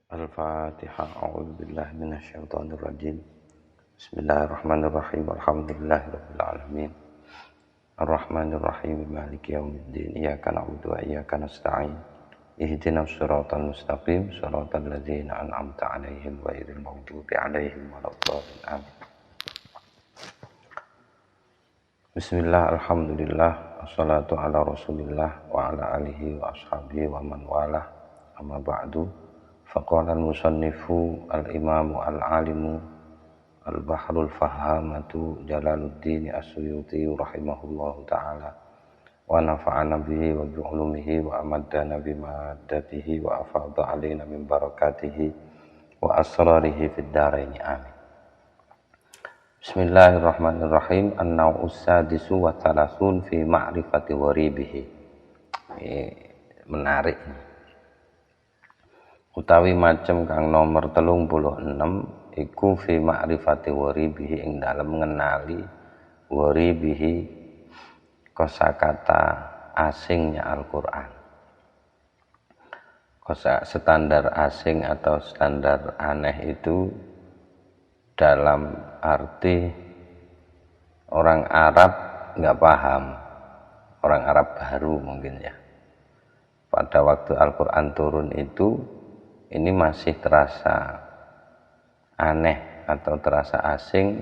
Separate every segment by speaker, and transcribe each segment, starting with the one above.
Speaker 1: Al-Fatihah. A'udzubillahi minasyaitonir rajim. Bismillahirrahmanirrahim. Alhamdulillahirabbil alamin. Arrahmanir rahim. Maliki yaumiddin. Iyyaka na'budu wa iyyaka nasta'in. Ihdinas siratal mustaqim, siratal ladzina an'amta 'alaihim ghairil maghdubi 'alaihim waladdallin. Amin. Bismillah, alhamdulillah, wassalatu ala rasulillah wa ala alihi wa ashabihi wa man walah. Amma ba'du. Faqala al-musannifu al-imamu al-alimu al-bahrul fahamatu Jalaluddin As-Suyuti rahimahullahu ta'ala wa nafa'ana bihi wa bi'ulumihi wa amaddana bimaddatihi wa afadha alaina min barakatihi wa asrarihi fid dharaini amin. Bismillahirrahmanirrahim. An-naw'us sadisu wa thalathun fi ma'rifati gharibihi. Menarik ini. Utawi macem kang nomor 36 iku fi ma'rifati gharibihi, ing dalem ngenali gharibihi, kosakata asingnya Al-Qur'an. Standar asing atau standar aneh itu dalam arti orang Arab nggak paham, orang Arab baru mungkin ya. Pada waktu Al-Qur'an turun itu ini masih terasa aneh atau terasa asing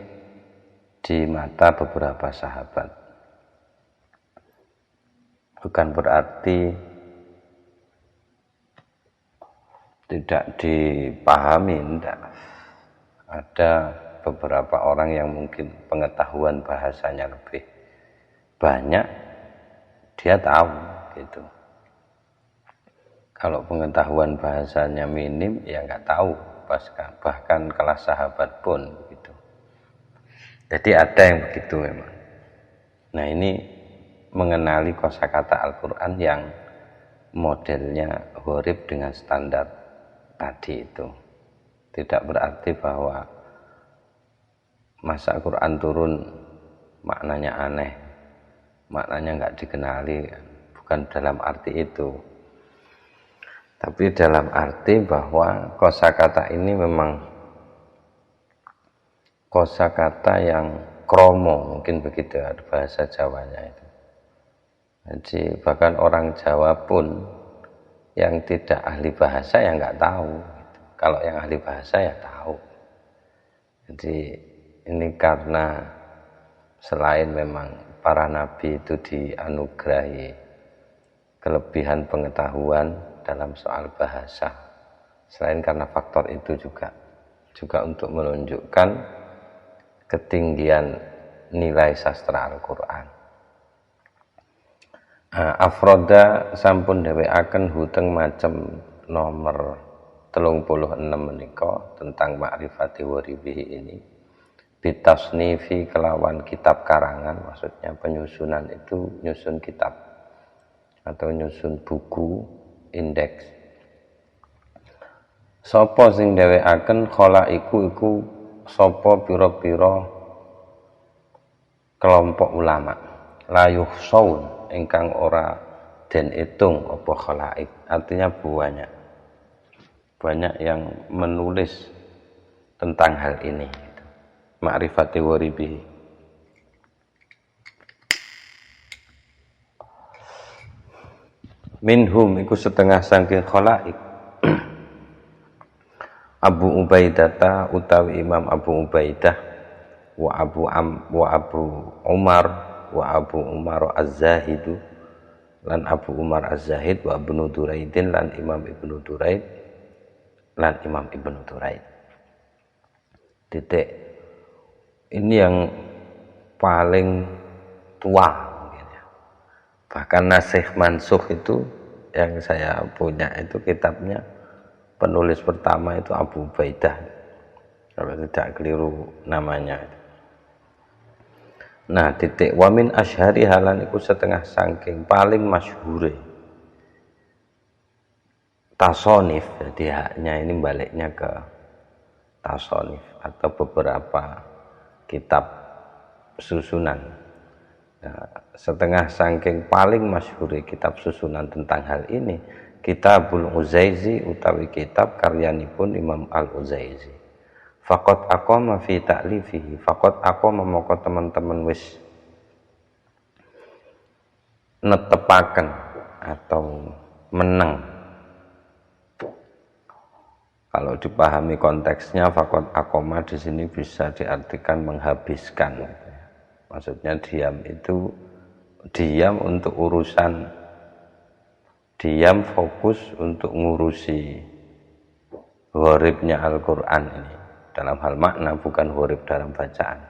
Speaker 1: di mata beberapa sahabat. Bukan berarti tidak dipahami, tidak. Ada beberapa orang yang mungkin pengetahuan bahasanya lebih banyak, dia tahu gitu. Kalau pengetahuan bahasanya minim, ya nggak tahu, bahkan kelas sahabat pun begitu. Jadi ada yang begitu memang. Nah, ini mengenali kosakata Al-Quran yang modelnya gharib dengan standar tadi itu. Tidak berarti bahwa masa Al-Quran turun maknanya aneh, maknanya nggak dikenali, bukan dalam arti itu. Tapi dalam arti bahwa kosakata ini memang kosakata yang kromo, mungkin begitu bahasa Jawanya itu. Jadi bahkan orang Jawa pun yang tidak ahli bahasa ya nggak tahu. Kalau yang ahli bahasa ya tahu. Jadi ini karena selain memang para nabi itu dianugerahi kelebihan pengetahuan dalam soal bahasa, selain karena faktor itu juga untuk menunjukkan ketinggian nilai sastra Al-Quran. Afroda sampun dhewekaken huteng macem nomor 36 menika tentang ma'rifati gharibihi ini bitasnifi kelawan kitab karangan, maksudnya penyusunan itu nyusun kitab atau nyusun buku indeks. Sapa sing dhewekaken khalaiku iku sapa pira-pira kelompok ulama layuh saun ingkang ora den itung apa khalaik, artinya banyak yang menulis tentang hal ini gitu. Ma'rifati gharibihi. Minhum iku setengah saking khalaik Abu Ubaidah utawi Imam Abu Ubaidah wa Abu Umar wa Abu Umar Az-Zahidu lan Abu Umar Az-Zahid wa Ibnu Duraidin lan Imam Ibnu Duraid lan Imam Ibnu Duraid. Titik ini yang paling tua mungkin ya. Bahkan Nasikh Mansukh itu yang saya punya itu kitabnya, penulis pertama itu Abu Ubaidah, kalau tidak keliru namanya. Nah, titik wamin asyhari halan iku setengah saking paling masyhure tasonif. Jadi haknya ini baliknya ke tasonif atau beberapa kitab susunan. Nah, setengah saking paling masyhur kitab susunan tentang hal ini Kitabul Uzaizi utawi kitab karyanipun Imam Al-Uzaizi. Faqat aqama fi ta'lifihi, faqat aqama moko teman-teman wis netepaken atau menang. Kalau dipahami konteksnya, faqat aqama di sini bisa diartikan menghabiskan. Maksudnya diam itu diam untuk urusan, diam fokus untuk ngurusi ghoribnya Al-Quran ini dalam hal makna, bukan ghorib dalam bacaan.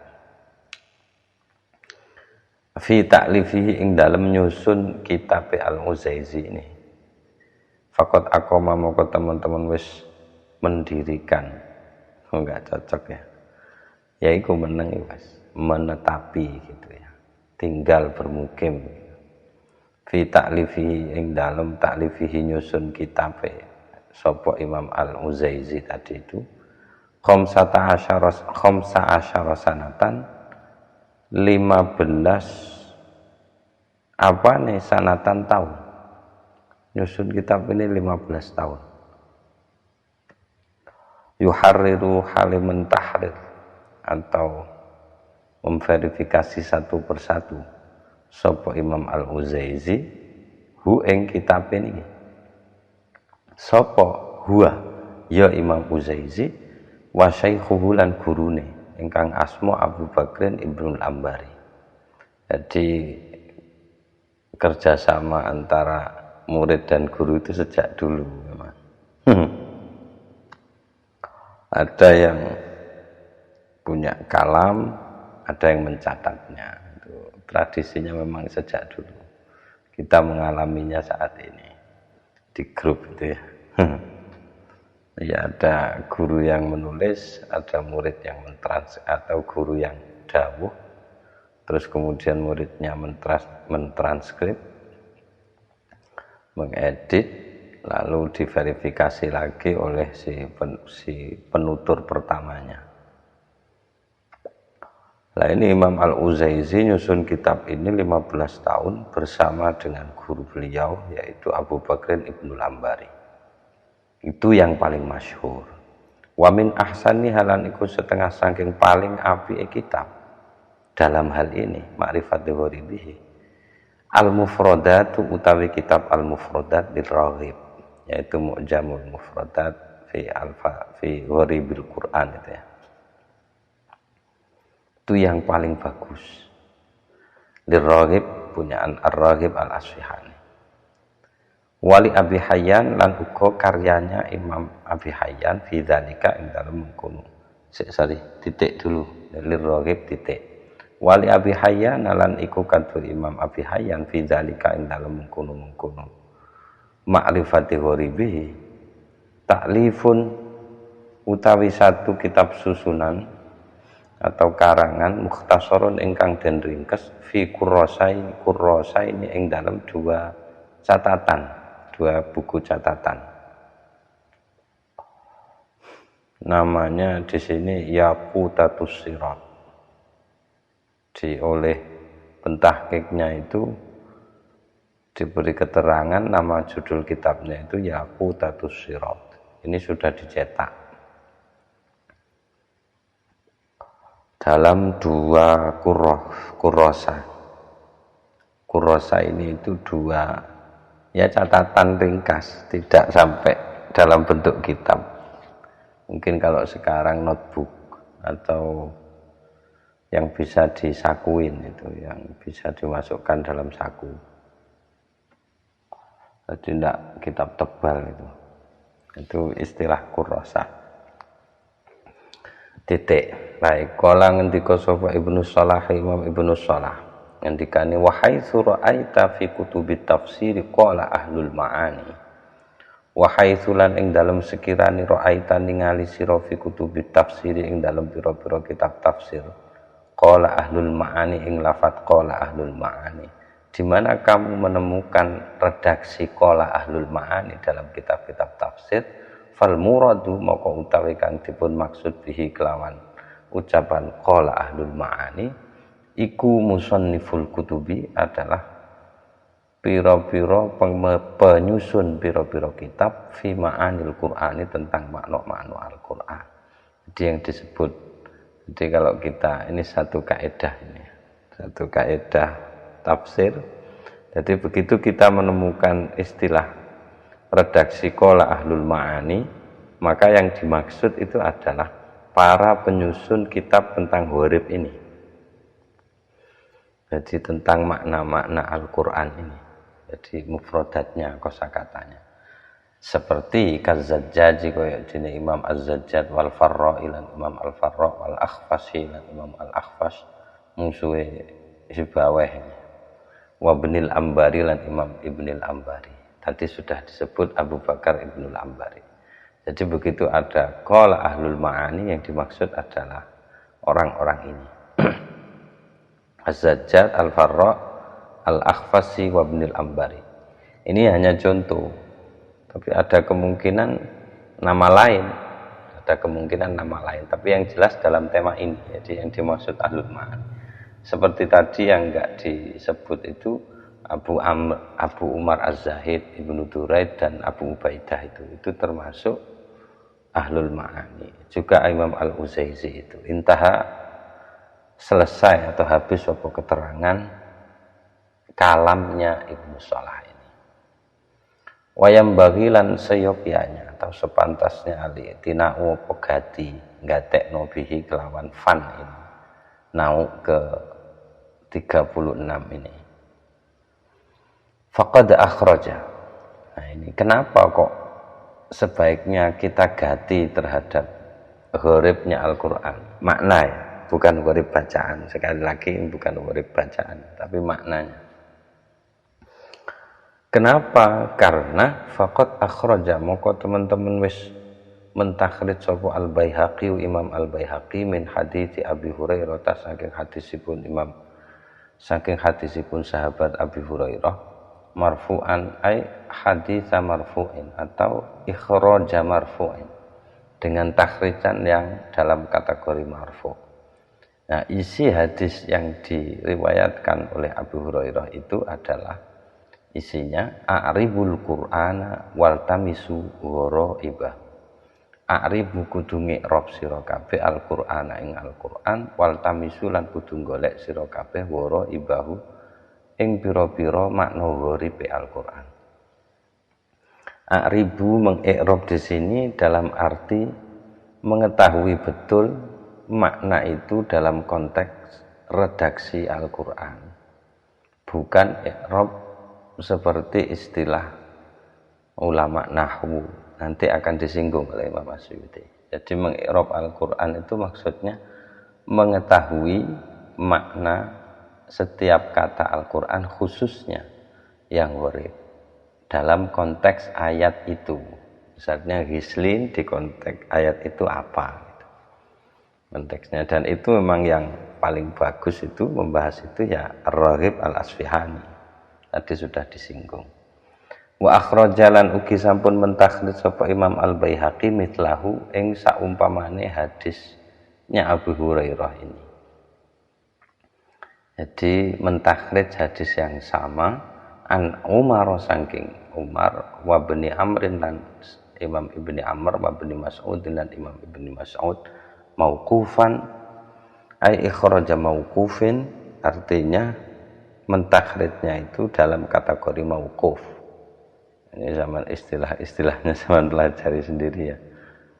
Speaker 1: Fi ta'lifihi ing dalam nyusun kitab Al-Uzaizi ini. Fakot akoma moko teman-teman wis mendirikan, enggak cocok ya. Yaiku meneng Mas, menetapi gitu ya. Tinggal bermukim. Fi ta'lifihi ing dalam ta'lifihi nyusun kitab sapa Imam Al-Uzaizi tadi itu 15 sanatan 15 apa nih sanatan tahun. Nyusun kitab ini 15 tahun. Yuharriru halimun tahrir atau memverifikasi satu persatu sapa Imam Al-Uzaizi hu ing kitab ini. Sapa huwa ya Imam Uzaizi wa syaikhuhu lan gurune ingkang asma Abu Bakrin Ibnul Ambari. Jadi kerjasama antara murid dan guru itu sejak dulu memang. Ada yang punya kalam, ada yang mencatatnya. Itu tradisinya memang sejak dulu. Kita mengalaminya saat ini di grup itu ya. Ya ada guru yang menulis, ada murid yang atau guru yang dawuh, terus kemudian muridnya mentranskrip, mengedit, lalu diverifikasi lagi oleh si penutur pertamanya. Nah ini Imam Al-Uzaizi nyusun kitab ini 15 tahun bersama dengan guru beliau yaitu Abu Bakrin Ibnul Ambari. Itu yang paling masyhur. Wa min ahsani halan iku setengah saking paling apike kitab dalam hal ini ma'rifat ghoribihi al-mufradatu utawi kitab al-mufradat liraghib yaitu mu'jamul mufradat fi ghoribil Quran itu ya. Itu yang paling bagus. Liraghib punyaan Ar-Raghib Al-Asfihani. Wali Abi Hayyan lan uga karyanya Imam Abi Hayyan fi dzalika ing dalem mengkono. Titik dulu. Liraghib titik. Wali Abi Hayyan lan iku kadul Imam Abi Hayyan fi dzalika ing dalem mengkono. Ma'rifati ghoribihi ta'lifun utawi satu kitab susunan atau karangan mukhtasarun ingkang den ringkes fi kurrasaini ing dalam dua buku catatan. Namanya di sini Yaqutatus Sirat. Oleh pentahqiqnya itu diberi keterangan nama judul kitabnya itu Yaqutatus Sirat. Ini sudah dicetak dalam dua kurrosa. Kurrosa ini itu dua ya catatan ringkas, tidak sampai dalam bentuk kitab. Mungkin kalau sekarang notebook atau yang bisa disakuin itu, yang bisa dimasukkan dalam saku. Jadi tidak kitab tebal itu. Itu istilah kurrosa. Titik. Baik, kala ngendika sapa Ibnu Shalah, Imam Ibnu Shalah ngendikane wa haitsu ra'aita fi kutubit tafsir qala ahlul ma'ani. Wa haitsu lan ing dalem sekirane ra'aita ningali sira fi kutubit tafsir ing dalem pira-pira kitab tafsir. Qala ahlul ma'ani ing lafat qala ahlul ma'ani. Di mana kamu menemukan redaksi qala ahlul ma'ani dalam kitab-kitab tafsir? Fal muradu maka utawi kang dipun maksud bihi kelawan ucapan qala ahlul ma'ani iku musanniful kutubi adalah piro-piro penyusun piro-piro kitab fi ma'anil Qur'ani tentang makna-makna Al-Qur'an. Jadi yang disebut, jadi kalau kita ini satu kaidah ini, satu kaidah tafsir. Jadi begitu kita menemukan istilah redaksi qala ahlul ma'ani, maka yang dimaksud itu adalah para penyusun kitab tentang ghorib ini. Jadi tentang makna-makna Al-Qur'an ini. Jadi mufradatnya, kosakatanya. Seperti kaz-Zajjaj kaya dene Imam Az-Zajjaj wal Farra'i lan Imam Al-Farra' wal Akhfashi lan Imam Al-Akhfash musuhe Sibaweh. Wa Ibnul Ambari lan Imam Ibnul Ambari. Tadi sudah disebut Abu Bakar Ibnul Ambari. Jadi begitu ada qala ahlul ma'ani, yang dimaksud adalah orang-orang ini. Az-Zajjaj, Al-Farra', Al-Akhfasi wa Ibnul Ambari. Ini hanya contoh, tapi ada kemungkinan nama lain, tapi yang jelas dalam tema ini, jadi yang dimaksud ahlul ma'ani. Seperti tadi yang enggak disebut itu Abu Umar Az-Zahid, Ibnu Duraid dan Abu Ubaidah itu termasuk ahlul ma'ani. Juga Imam Al-Uzaizi itu intaha, selesai atau habis apa keterangan kalamnya Ibnu Salah ini. Wayam bagilan seyopianya atau sepantasnya ali tinau pegati ngatekno bihi kelawan fan ini. Nau ke 36 ini. Faqad akhraja. Nah ini kenapa kok sebaiknya kita ganti terhadap ghoribnya Al-Qur'an? Makna ya, bukan ghorib bacaan. Sekali lagi bukan ghorib bacaan, tapi maknanya. Kenapa? Karena faqad akhraja, moko teman-teman wis mentakhrij sapa Al-Baihaqi, Imam Al-Baihaqi min hadits Abi Hurairah, saking hadisipun sahabat Abi Hurairah, marfu'an ay haditsa marfu'in atau ikhraja marfu'in, dengan takhrijan yang dalam kategori marfu'. Nah, isi hadis yang diriwayatkan oleh Abu Hurairah itu adalah isinya a'ribul Qur'ana wal tamisu gharaibah. A'ribu kudu ngi'rab sira kabeh Al-Qur'ana ing Al-Qur'an, wal tamisu lan kudu golek sira kabeh gharaibahu ing pira-pira makna gharibe Al-Qur'an. A'ribu mengi'rab di sini dalam arti mengetahui betul makna itu dalam konteks redaksi Al-Qur'an. Bukan i'rab seperti istilah ulama nahwu, nanti akan disinggung oleh Imam Asy'uti. Jadi mengi'rab Al-Qur'an itu maksudnya mengetahui makna setiap kata Al-Qur'an, khususnya yang gharib dalam konteks ayat itu. Misalnya ghislin, di konteks ayat itu apa gitu, konteksnya. Dan itu memang yang paling bagus itu membahas itu ya Ar-Raghib Al-Asfihani. Tadi sudah disinggung. Wa akhrajalan ugi sampun mentakhrij sapa Imam Al-Baihaqi mitlahu ing saumpamane hadisnya Abu Hurairah ini. Jadi mentakhrij hadis yang sama an Umar saking Umar wa Ibni Amrin dan Imam Ibni Amr wa Ibni Mas'ud dan Imam Ibni Mas'ud mauqufan ay ikhraja mauqufin, artinya mentakhrijnya itu dalam kategori mauquf. Ini zaman istilahnya zaman pelajari sendiri ya.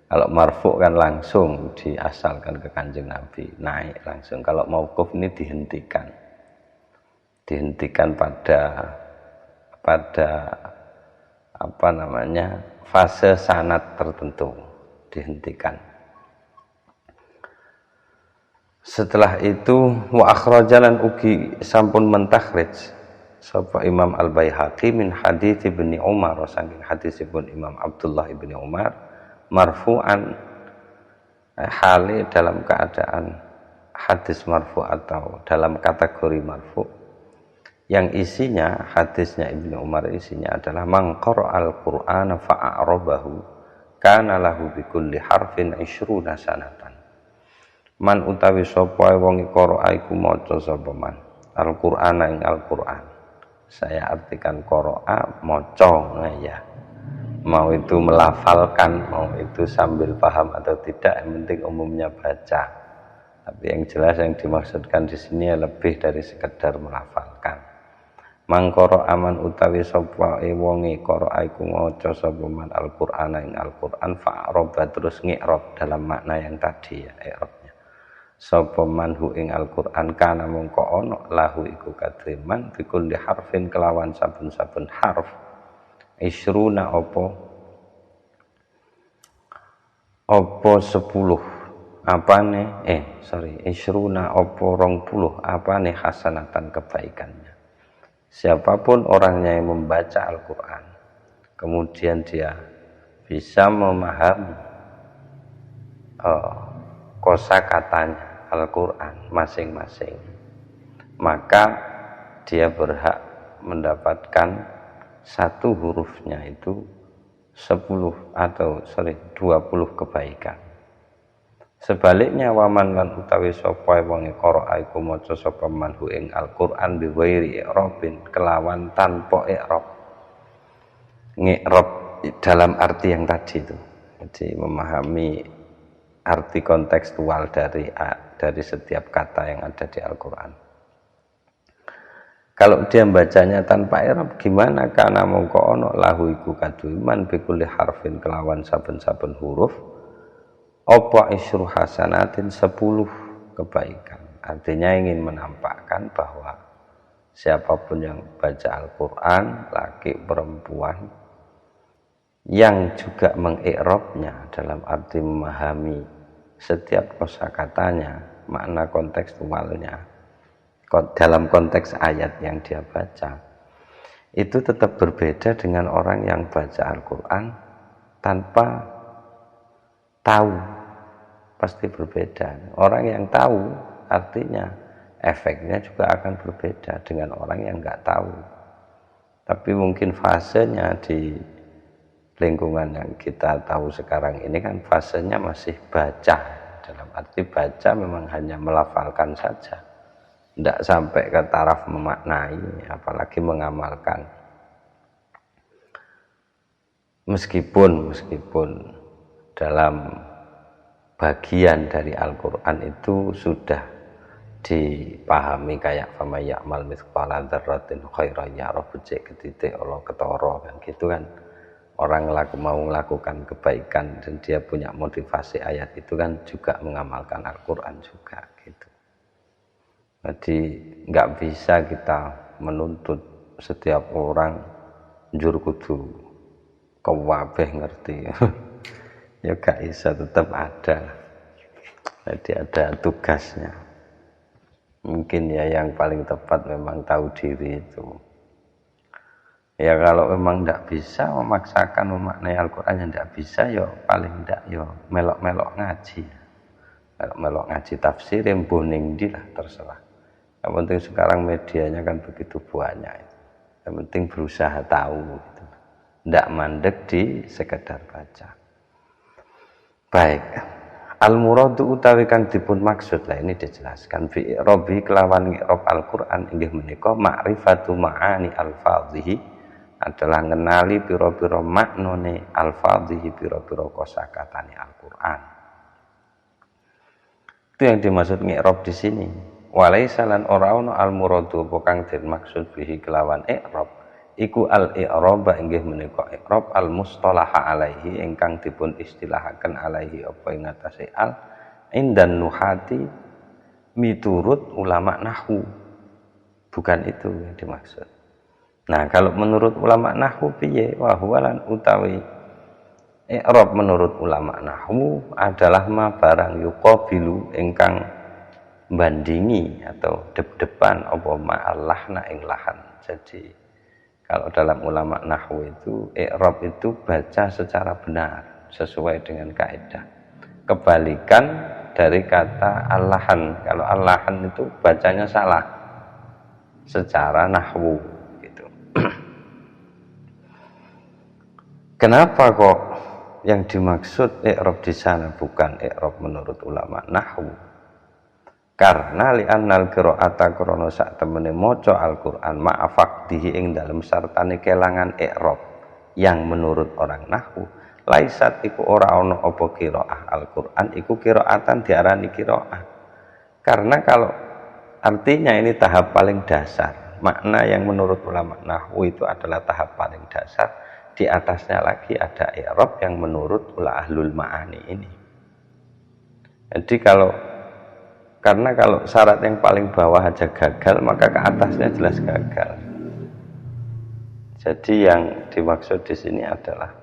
Speaker 1: Kalau marfu kan langsung diasalkan ke Kanjeng Nabi, naik langsung. Kalau mauquf ini dihentikan pada apa namanya, fase sanad tertentu, dihentikan. Setelah itu wa akhrajalan ugi sampun mentakhrij sapa Imam Al-Baihaqi min hadits Ibnu Umar, saking hadisipun Imam Abdullah Ibnu Umar marfu'an, hali dalam keadaan hadis marfu atau dalam kategori marfu, yang isinya hadisnya Ibnu Umar isinya adalah man qara'al Qur'ana fa'arabahu kana lahu bikulli harfin 20 sanatan. Man utawi sapa wong qara'a iku maca sapa man Al-Qur'ana ing Al-Qur'an, Saya artikan qoro'a, moco, nah ya. Mau itu melafalkan, mau itu sambil paham atau tidak, yang penting umumnya baca. Tapi yang jelas yang dimaksudkan di sini lebih dari sekedar melafalkan. Mangkoro aman utawi sapa wonge qoro'a iku maca sapa man Al-Qur'an ing Al-Qur'an fa'roba terus ngi'rab dalam makna yang tadi ya i'rabnya. Sapa man hu ing Al-Qur'an kana mongko ana lahu iku kadriman bikulli harfin kelawan saben-saben harf isruna apa 10 apane isruna apa 20 apane hasanatan kebaikannya. Siapapun orangnya yang membaca Al-Quran, kemudian dia bisa memahami kosakatanya Al-Quran masing-masing, maka dia berhak mendapatkan satu hurufnya itu 20 kebaikan. Sebaliknya waman lan utawi sapa wong qara'a iku maca sapa man hu ing Al-Qur'an bi ghairi i'rabin kelawan tanpa i'rab. Ngi'rab dalam arti yang tadi itu. Jadi memahami arti kontekstual dari setiap kata yang ada di Al-Qur'an. Kalau dia bacanya tanpa i'rab gimana? Kana mongko ana lahu iku kaduman bi kulli harfin kelawan saben-saben huruf apa isru hasanatin 10 kebaikan. Artinya ingin menampakkan bahwa siapapun yang baca Al-Quran, laki perempuan, yang juga mengi'rabnya dalam arti memahami setiap kosakatanya, makna kontekstualnya, dalam konteks ayat yang dia baca, itu tetap berbeda dengan orang yang baca Al-Quran tanpa tahu. Pasti berbeda. Orang yang tahu artinya efeknya juga akan berbeda dengan orang yang nggak tahu. Tapi mungkin fasenya di lingkungan yang kita tahu sekarang ini kan fasenya masih baca. Dalam arti baca memang hanya melafalkan saja, tidak sampai ke taraf memaknai, apalagi mengamalkan. Meskipun dalam bagian dari Al-Quran itu sudah dipahami kayak fama ya'mal mithqala dzarratin khairan yarah becik ketitik Allah ketara kan gitu kan. Orang mau melakukan kebaikan dan dia punya motivasi ayat itu kan juga mengamalkan Al-Quran juga gitu. Jadi nggak bisa kita menuntut setiap orang njur kudu kewabeh ngerti. Ya gak bisa, tetap ada. Jadi ada tugasnya. Mungkin ya yang paling tepat memang tahu diri itu. Ya kalau memang tidak bisa memaksakan memaknai Al-Quran yang tidak bisa, ya paling tidak ya melok-melok ngaji. Melok-melok ngaji tafsir yang boning lah terserah. Yang penting sekarang medianya kan begitu banyak. Yang penting berusaha tahu. Gitu. Tidak mandek di sekedar baca. Baik, al-muradu utawi kang dipun maksud lah ini dijelaskan fi i'rabi kelawan i'rab Al-Qur'an inggih menika ma'rifatu ma'ani al-fadhihi adalah ngenali pira-pira maknane al-fadhihi pira-pira kosakatane Al-Qur'an. Itu yang dimaksud i'rab di sini. Walaisa lan ora ana al-muradu apa kang dimaksud bihi kelawan i'rab iku al-i'raba inggih menika i'rab al-mustalaha alaihi ingkang dipun istilahaken alaihi apa ing atase al indan nuhati miturut ulama nahwu. Bukan itu yang dimaksud. Nah, kalau menurut ulama nahwu piye? Wa huwa lan utawi i'rab menurut ulama nahwu adalah ma barang yuqabilu ingkang bandingi atau dep-depan apa ma'allahna ing lahan. Jadi kalau dalam ulama nahwu itu i'rab itu baca secara benar sesuai dengan kaidah. Kebalikan dari kata allahan. Kalau allahan itu bacanya salah secara nahwu gitu. Kenapa kok yang dimaksud i'rab di sana bukan i'rab menurut ulama nahwu? Karena li'annal qira'ata krana sak temene maca Al-Qur'an ma'afaqdihi ing dalem sartane kelangan i'rab yang menurut orang nahwu laisat iku ora ana apa qira'ah Al-Qur'an iku qira'atan diarani qira'ah. Karena kalau artinya ini tahap paling dasar, makna yang menurut ulama nahwu itu adalah tahap paling dasar, di atasnya lagi ada i'rab yang menurut ahlul ma'ani ini. Jadi karena kalau syarat yang paling bawah aja gagal, maka ke atasnya jelas gagal. Jadi yang dimaksud di sini adalah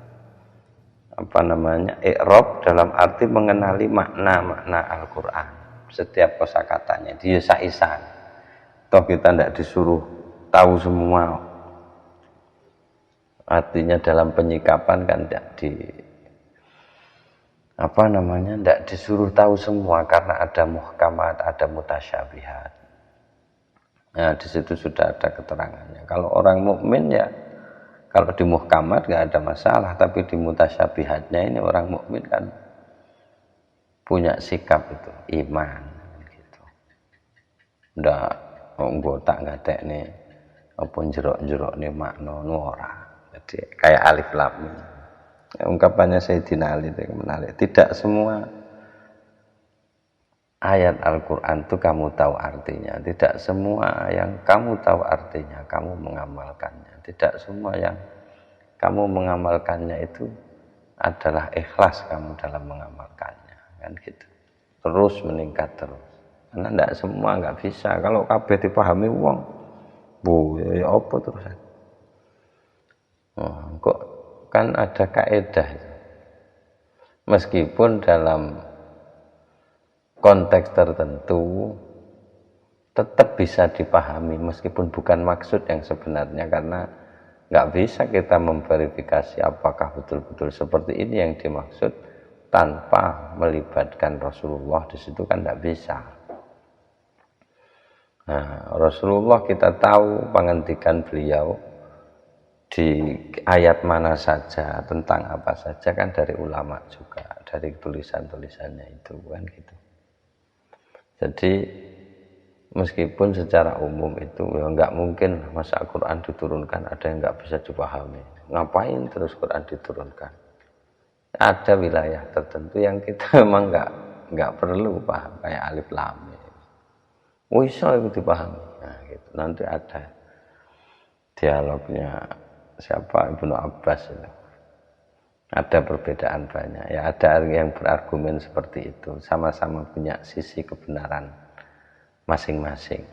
Speaker 1: i'rab dalam arti mengenali makna-makna Al-Qur'an. Setiap kosakatanya dia saisan. Toh kita tidak disuruh tahu semua. Artinya dalam penyikapan kan tidak disuruh tahu semua karena ada muhkamat, ada mutasyabihat. Nah, di situ sudah ada keterangannya. Kalau orang mukmin ya, kalau di muhkamat nggak ada masalah, tapi di mutasyabihatnya ini orang mukmin kan punya sikap itu iman, gitu. Ndak nggotak ngatek nih, apa jerok-jerok nih makna ora. Jadi kayak alif lam mim. Ungkapannya Sayyidina Ali itu menarik. Tidak semua ayat Al-Quran itu kamu tahu artinya. Tidak semua yang kamu tahu artinya kamu mengamalkannya. Tidak semua yang kamu mengamalkannya itu adalah ikhlas kamu dalam mengamalkannya. Kan gitu. Terus meningkat terus. Karena tidak semua nggak bisa. Kalau kabeh dipahami wong, ya apa terus? Kok kan ada kaidah, meskipun dalam konteks tertentu tetap bisa dipahami meskipun bukan maksud yang sebenarnya, karena nggak bisa kita memverifikasi apakah betul-betul seperti ini yang dimaksud tanpa melibatkan Rasulullah di situ, kan nggak bisa. Nah, Rasulullah kita tahu penghentikan beliau di ayat mana saja, tentang apa saja kan dari ulama juga, dari tulisan-tulisannya itu kan gitu. Jadi meskipun secara umum itu ya nggak mungkin masa Al-Quran diturunkan ada yang nggak bisa dipahami. Ngapain terus Quran diturunkan? Ada wilayah tertentu yang kita memang nggak perlu paham, kayak alif lam mim. Bisa itu dipahami. Nah, gitu. Nanti ada dialognya siapa Ibnu Abbas itu. Ada perbedaan banyak. Ya ada yang berargumen seperti itu. Sama-sama punya sisi kebenaran masing-masing.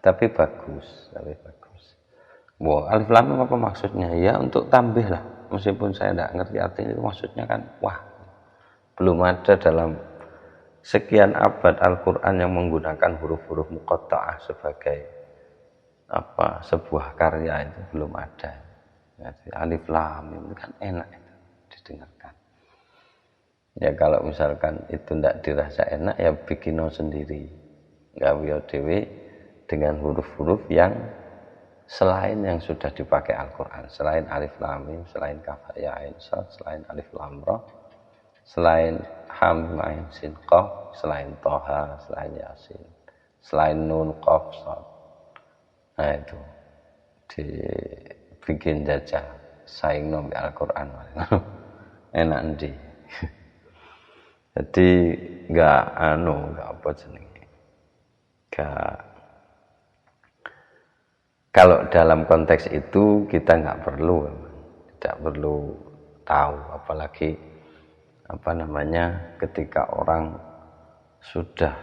Speaker 1: Tapi bagus. Wah, alif lam mim apa maksudnya? Ya untuk tambih lah. Meskipun saya tidak ngerti artinya, itu maksudnya kan wah. Belum ada dalam sekian abad Al-Quran yang menggunakan huruf-huruf muqatta'ah sebagai sebuah karya, itu belum ada. Jadi alif lam mim itu kan enak itu didengarkan. Ya kalau misalkan itu tidak dirasa enak, ya bikin sendiri, gawe dhewe dengan huruf-huruf yang selain yang sudah dipakai Al-Quran, selain alif lam mim, selain kaf ya ain sad, selain alif lam ra, selain ham ain sin qaf, selain toha, selain yasin, selain nun qaf sad. Nah itu dibikin jajah saing nombi Al-Quran. Enak ndi. Jadi enggak apa jenenge. Kalau dalam konteks itu kita tidak perlu tahu, apalagi ketika orang sudah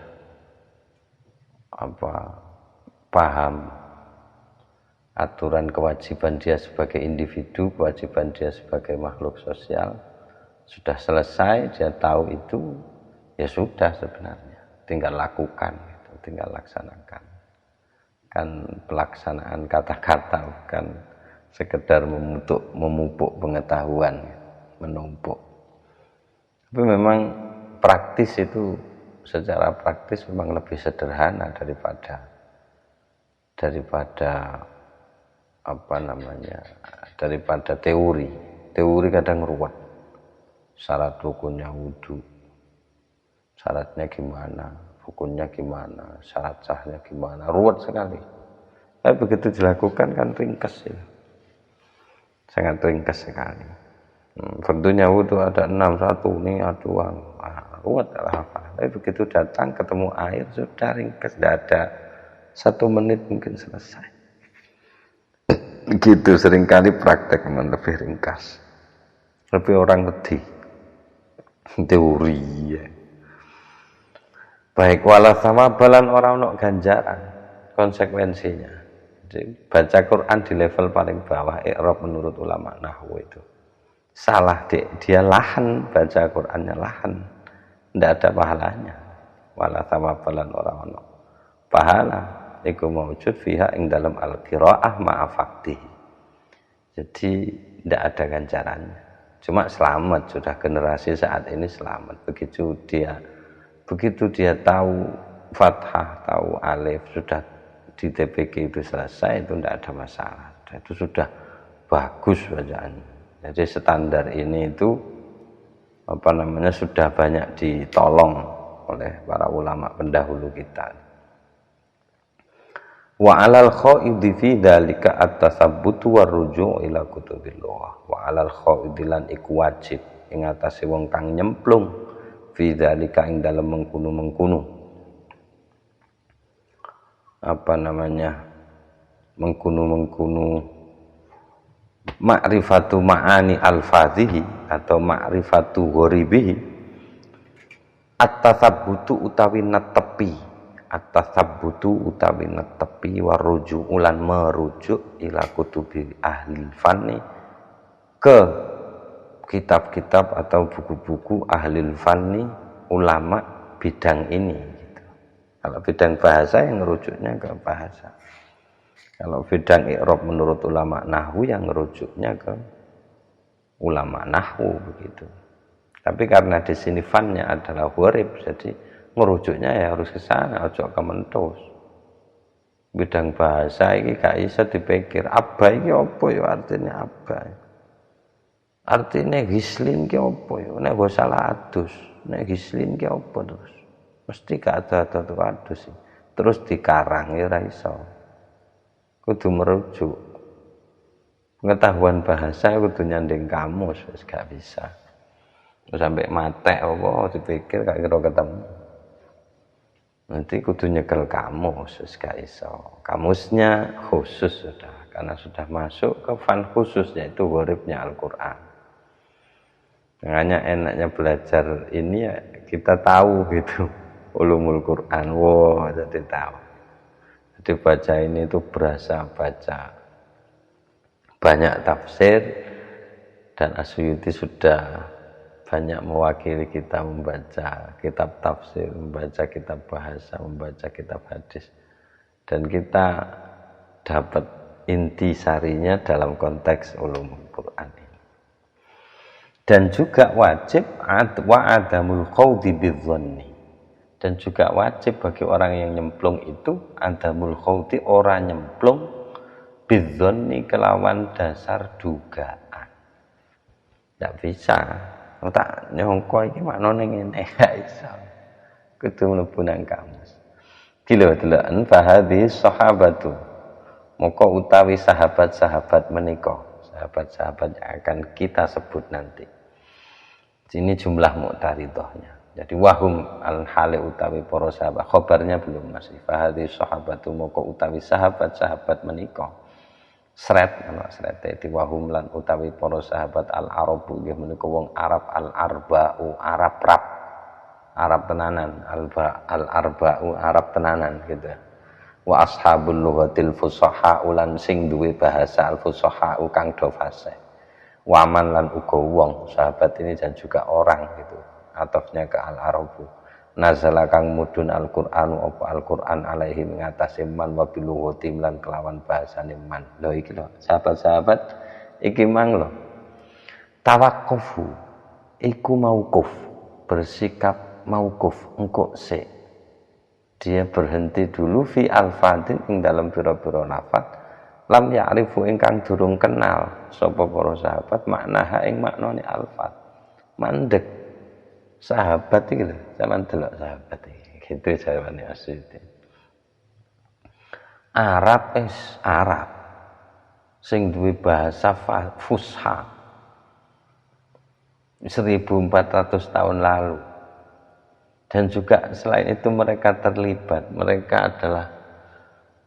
Speaker 1: paham aturan kewajiban dia sebagai individu, kewajiban dia sebagai makhluk sosial, sudah selesai, dia tahu itu, ya sudah sebenarnya, tinggal lakukan, tinggal laksanakan. Kan pelaksanaan kata-kata bukan sekedar memupuk pengetahuan, menumpuk. Tapi memang praktis itu, secara praktis memang lebih sederhana daripada teori. Teori kadang ruwet. Syarat rukunnya wudu, syaratnya gimana, hukumnya gimana, syarat sahnya gimana, ruwet sekali. Tapi begitu dilakukan kan ringkas ya, sangat ringkas sekali. Tentunya wudhu ada 6, 1 nih aduan, ruwet lah apa. Tapi begitu datang ketemu air sudah ringkas, tidak ada 1 menit mungkin selesai. Gitu seringkali praktek memang lebih ringkas, lebih orang wedi teori ya. Baik, wala sama balan orang nok ganjaran konsekuensinya. Jadi, baca Quran di level paling bawah i'rab menurut ulama nahwu itu salah, dia lahan, baca Qurannya lahan, tidak ada pahalanya. Wala sama balan orang nok pahala iku maujud fiha ing dalam al-qiraah ma'afakti. Jadi tidak ada ganjarannya, cuma selamat, sudah generasi saat ini selamat. Begitu dia tahu fathah, tahu alif, sudah di TPG itu selesai, itu tidak ada masalah, itu sudah bagus bacaannya. Jadi standar ini itu sudah banyak ditolong oleh para ulama pendahulu kita. Wa 'alal khaidi fi dzalika at-tasabbutu war-ruju' ila kutubil lughah. Wa 'alal khaidi lan iku wajib ing atase wong kang nyemplung fi dzalika ing dalem mengkunu-mengkunu mengkunu ma'rifatu ma'ani al-fadhihi atau ma'rifatu ghoribihi at-tasabbutu utawi netepi waruju ulan merujuk ila kutubi ahli fanni ke kitab-kitab atau buku-buku ahli fanni ulama bidang ini gitu. Kalau bidang bahasa yang merujuknya ke bahasa, kalau bidang i'rab menurut ulama nahwu yang merujuknya ke ulama nahwu begitu. Tapi karena di sini fannya adalah ghorib, jadi merujuknya ya harus ke sana, ojo ke mentus. Bidang bahasa ini gak bisa dipikir abah ini apa ya, artinya abah, artinya gislin ki apa ya, nek go salah adus, nek gislin ki apa terus mesti gak ada adus terus dikarang ya ora iso, kudu merujuk. Pengetahuan bahasa kudu nyanding kamus, wis gak bisa sampai matek apa dipikir gak kira ketemu. Nanti kudu nyekel kamus, gak iso. Kamusnya khusus sudah, karena sudah masuk ke fan khusus, yaitu ghoribnya Al-Quran. Makanya enaknya belajar ini ya kita tahu gitu, ulumul Quran, jadi tahu. Jadi baca ini itu berasa baca banyak tafsir, dan Asyuyuti sudah banyak mewakili kita membaca kitab tafsir, membaca kitab bahasa, membaca kitab hadis, dan kita dapat intisarinya dalam konteks ulumul Quran ini. Dan juga wajib wa adamul khawdi bidzanni, dan juga wajib bagi orang yang nyemplung itu adamul khawdi, orang nyemplung bidzanni kelawan dasar dugaan. Tidak bisa tak nyongko iki maknane ngene gak iso, kudu mlebu nang kamus. Dilo-deloken fahadhi sahabatu, moko utawi sahabat-sahabat menika, sahabat-sahabat yang akan kita sebut nanti. Ini jumlah mu'taridhahnya. Jadi wahum al-hali utawi para sahabat, khabarnya belum masih. Fahadhi sahabatu, moko utawi sahabat-sahabat menika. Sret ana srete diwahum lan utawi para sahabat al-arabu nggih menika wong Arab, al-arba'u Arab tenanan, al-arba'u Arab tenanan gitu. Wa ashabul lughatil fusaha ulan sing duwe bahasa al-fusaha kang do fasih. Waman lan uga wong, sahabat ini dan juga orang gitu. Atofnya ke al-arabu. Nazala kang mudun Al-Qur'anu apa Al-Qur'an alaihi ngatasi man wa bilughatim lan kelawan bahasane man. Lho iki lho, sahabat-sahabat iki mang lho. Tawakkufu iku mauquf, bersikap mauquf, engko sik. Dia berhenti dulu fi alfadin ing dalam pira-pira lafaz lam ya'rifu ingkang durung kenal sapa para sahabat maknaha ing maknane alfaz. Mandek sahabat iki lho, sampean delok sahabat iki. Itu jawabannya Asy'iti. Arab Arab sing duwe bahasa fusha 1400 tahun lalu. Dan juga selain itu mereka terlibat, mereka adalah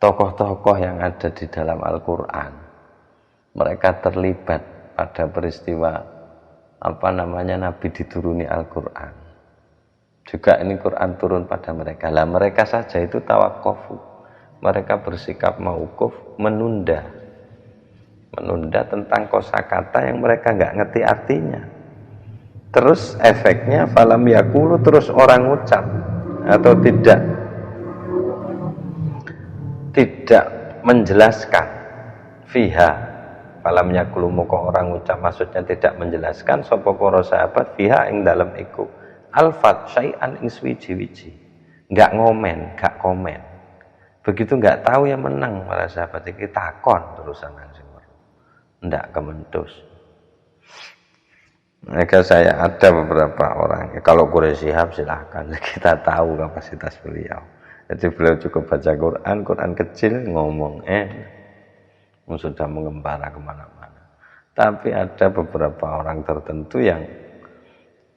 Speaker 1: tokoh-tokoh yang ada di dalam Al-Qur'an. Mereka terlibat pada peristiwa Nabi dituruni Al-Qur'an. Juga ini Quran turun pada mereka. Lah mereka saja itu tawakofu. Mereka bersikap mauquf, menunda tentang kosakata yang mereka nggak ngerti artinya. Terus efeknya falam yakulu, terus orang ucap atau tidak menjelaskan fiha. Falam yakulu moko orang ucap, maksudnya tidak menjelaskan sapa para sahabat fiha ing dalam iku alfat syai'an ing suwiji-wiji. Nggak ngomen, nggak komen. Begitu nggak tahu yang menang para sahabat iki takon terusan langsung. Ndak kementus. Maka saya ada beberapa orang. Kalau Quraisy Shihab silahkan, kita tahu kapasitas beliau. Jadi beliau cukup baca Quran kecil ngomong sudah mengembara kemana-mana. Tapi ada beberapa orang tertentu yang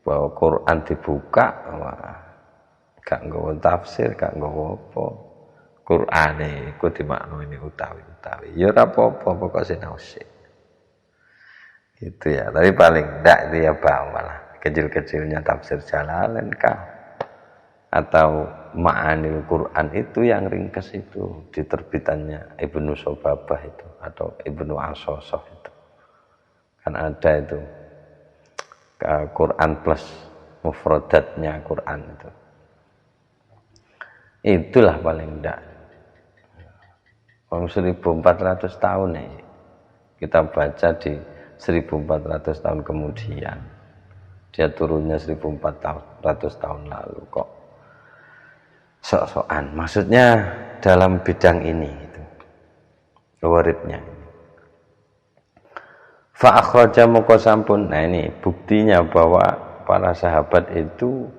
Speaker 1: bahwa Quran dibuka, gak nggawa tafsir, gak nggawa apa. Qur'ane iku dimaknani utawi-utawi. Ya ora apa-apa pokoke sinau sik. Gitu ya, tapi paling ndak itu ya malah kecil-kecilnya tafsir Jalalain kah atau Ma'anil Quran itu yang ringkas itu di terbitannya Ibnu Sobabah itu atau Ibnu Asosah itu. Kan ada itu Quran plus mufradatnya Quran itu. Itulah paling ndak. 1400 tahun nih kita baca di 1400 tahun kemudian, dia turunnya 1400 tahun lalu kok sok-sokan, maksudnya dalam bidang ini gitu, waridnya. Fa akhraja moko sampun. Nah ini buktinya bahwa para sahabat itu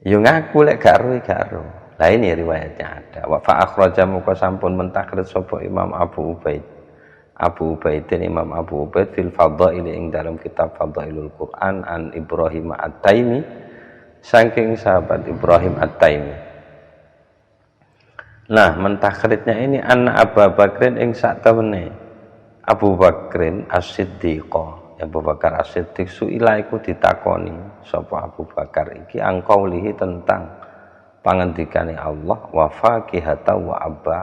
Speaker 1: yo ngaku lek gak ro. Lah ini riwayatnya ada. Wa fa akhraja moko sampun mentakrid sapa Imam Abu Ubaidin Imam Abu Ubaid fil Fadhail ing dalam kitab Fadhailul Quran an Ibrahim At-Taimi saking sahabat Ibrahim At-Taimi. Nah, mentakridnya ini anna Abu Bakrin ing sak temene Abu Bakrin As-Siddiq. Abu Bakar As-Siddiq suila iku ditakoni sapa Abu Bakar iki angkaulihi tentang pangendikane Allah wa faqihata wa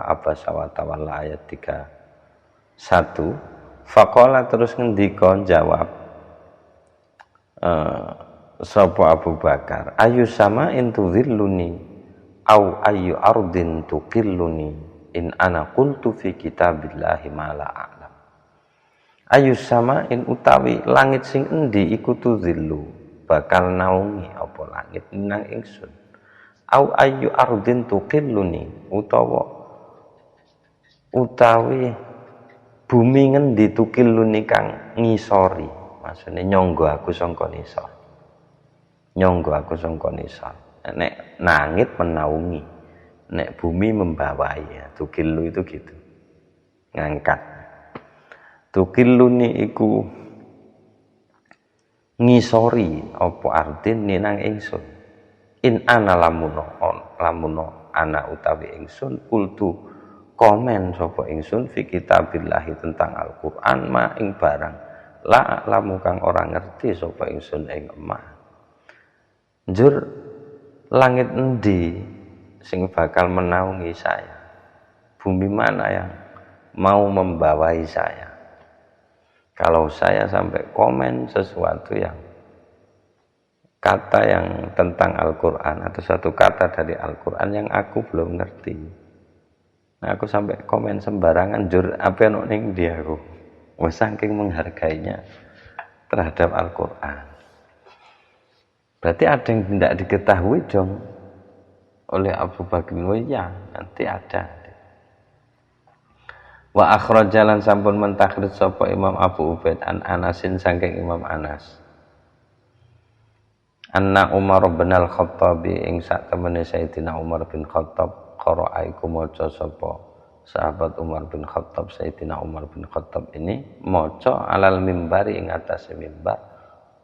Speaker 1: abasa wa tawalla ayat 31. Faqala terus ngendika jawab sapa Abu Bakar ayu sama intudhilluni au ayu ardin tuqilluni in ana qultu fi kitabillahi ma la a'lam. Ayu sama in utawi langit sing endi iku tudhillu bakal naungi apa langit nang ingsun. Au ayu ardin tuqilluni utawi bumi ngendi tuqilluni kang ngisori, maksudnya nyonggo aku sangka nisor. Nek langit menaungi, nek bumi membawai ya. Tuqillu itu gitu, ngangkat. Tuqilluni iku ngisori apa ardin nang ingsun. In ana lamuno ana utawi ingsun kultu komen sapa ingsun fi kitabillahi tentang Al-Qur'an ma ing barang la lamu kang ora ngerti sapa ingsun ing emah. Njur langit endi sing bakal menaungi saya? Bumi mana yang mau membawai saya? Kalau saya sampai komen sesuatu yang kata yang tentang Al-Qur'an atau satu kata dari Al-Qur'an yang aku belum ngerti. Nah, aku sampai komen sembarangan jur apa ning dia aku. Wes saking menghargainya terhadap Al-Qur'an. Berarti ada yang tidak diketahui dong oleh Abu Bakar. Oh ya, nanti ada. Wa akhrajalan sampun mentakhrij sapa Imam Abu Ubaid an Anasin saking Imam Anas. anna Umar bin Al-Khattab ing sak temene Sayyidina Umar bin Khattab qara'a iku maca sapa sahabat Umar bin Khattab Sayyidina Umar bin Khattab ini maca alal mimbari ing atase mimbar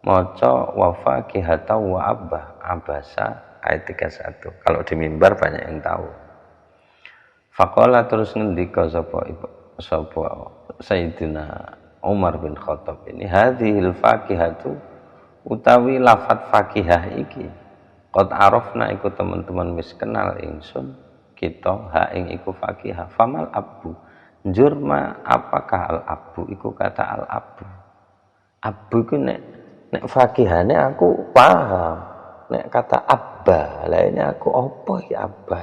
Speaker 1: maca wa faqihata wa abasa ayat 31. Kalau di mimbar banyak yang tahu. Faqala terus ngendika sapa Sayyidina Umar bin Khattab ini hadhil faqihatu utawi lafat fakihah iki qad arafna iku teman-teman wis kenal ingsun kita ha ing iku fakihah famal abu jurma apakah al abu iku kata al abu iku nek fakihane aku paham nek kata abba lah ini aku apa ya abba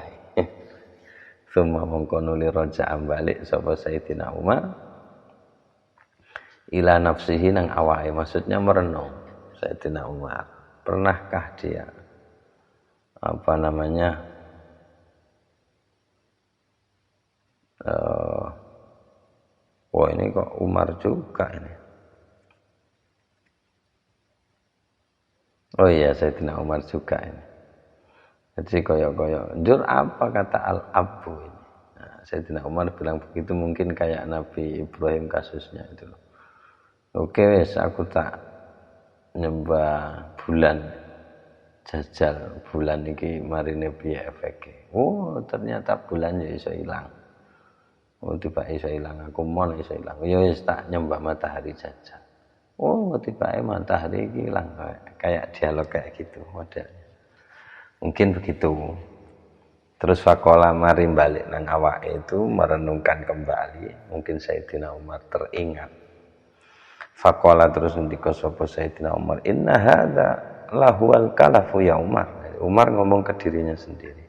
Speaker 1: semua mengkono li raja'an balik sapa Sayyidina Umar ila nafsihi nang awake maksudnya merenung Sayyidina Umar, pernahkah dia wah ini kok Umar juga ini. Oh iya Sayyidina Umar juga ini. Jadi koyok-koyok, jur apa kata al-abu ini? Nah, Sayyidina Umar bilang begitu mungkin kayak Nabi Ibrahim kasusnya itu. Oke wes aku tak nyembah bulan jajal bulan iki marine piye efeke. Oh ternyata bulan ya iso ilang. Oh tiba iso ilang aku mon iso ilang. Ya wis tak nyembah matahari jajal. Oh tiba matahari iki ilang kayak dialog kayak gitu modelnya. Mungkin begitu. Terus fakola mari balik nang awake itu merenungkan kembali. Mungkin Sayyidina Umar teringat. Faqala terus ngendika sapa Sayyidina Umar, "Inna hadza lahuwal kalafu ya Umar." Umar ngomong ke dirinya sendiri.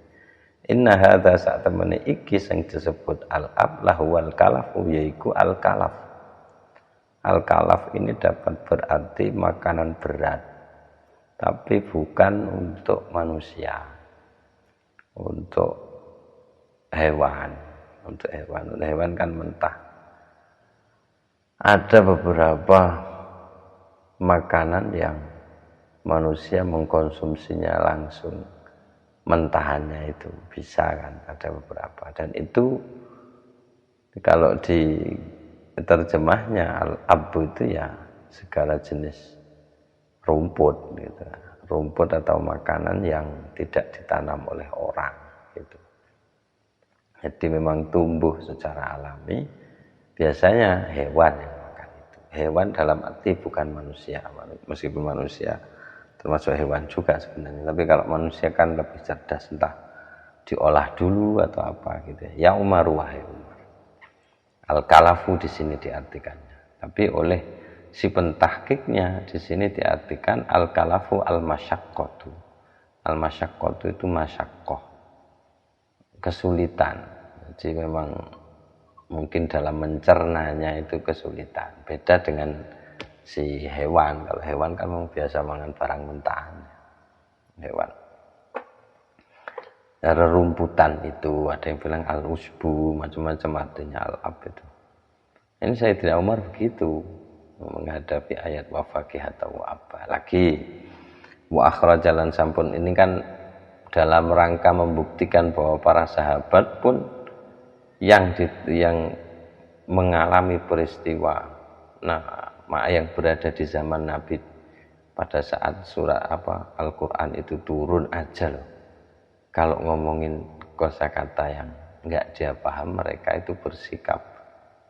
Speaker 1: Inna hadza sak temene iki sing disebut al-ab lahuwal kalafu yaiku al-kalaf. Al-kalaf ini dapat berarti makanan berat, tapi bukan untuk manusia. Untuk hewan. Untuk hewan kan mentah. Ada beberapa makanan yang manusia mengkonsumsinya langsung mentahannya itu bisa kan ada beberapa dan itu kalau di terjemahnya al-abu itu ya segala jenis rumput gitu. Rumput atau makanan yang tidak ditanam oleh orang gitu. Jadi memang tumbuh secara alami. Biasanya hewan yang makan itu. Hewan dalam arti bukan manusia. Meskipun manusia termasuk hewan juga sebenarnya. Tapi kalau manusia kan lebih cerdas, entah diolah dulu atau apa gitu. Ya Umar wahai Umar. Al-kalafu di sini diartikannya. Tapi oleh si pentahkiknya di sini diartikan al-kalafu al-masyaqqatu. Al-masyaqqatu itu masyaqqah. Kesulitan. Jadi memang mungkin dalam mencernanya itu kesulitan. Beda dengan si hewan. Kalau hewan kan memang biasa makan barang mentahan. Hewan. Rerumputan itu ada yang bilang al-usbu, macam-macam artinya al-ab itu. Ini Sayyidina Umar begitu menghadapi ayat wa faqihata wa abba. Lagi wa akhrajalan sampun ini kan dalam rangka membuktikan bahwa para sahabat pun yang mengalami peristiwa yang berada di zaman Nabi pada saat surat Al-Qur'an itu turun aja loh. Kalau ngomongin kosakata yang enggak dia paham, mereka itu bersikap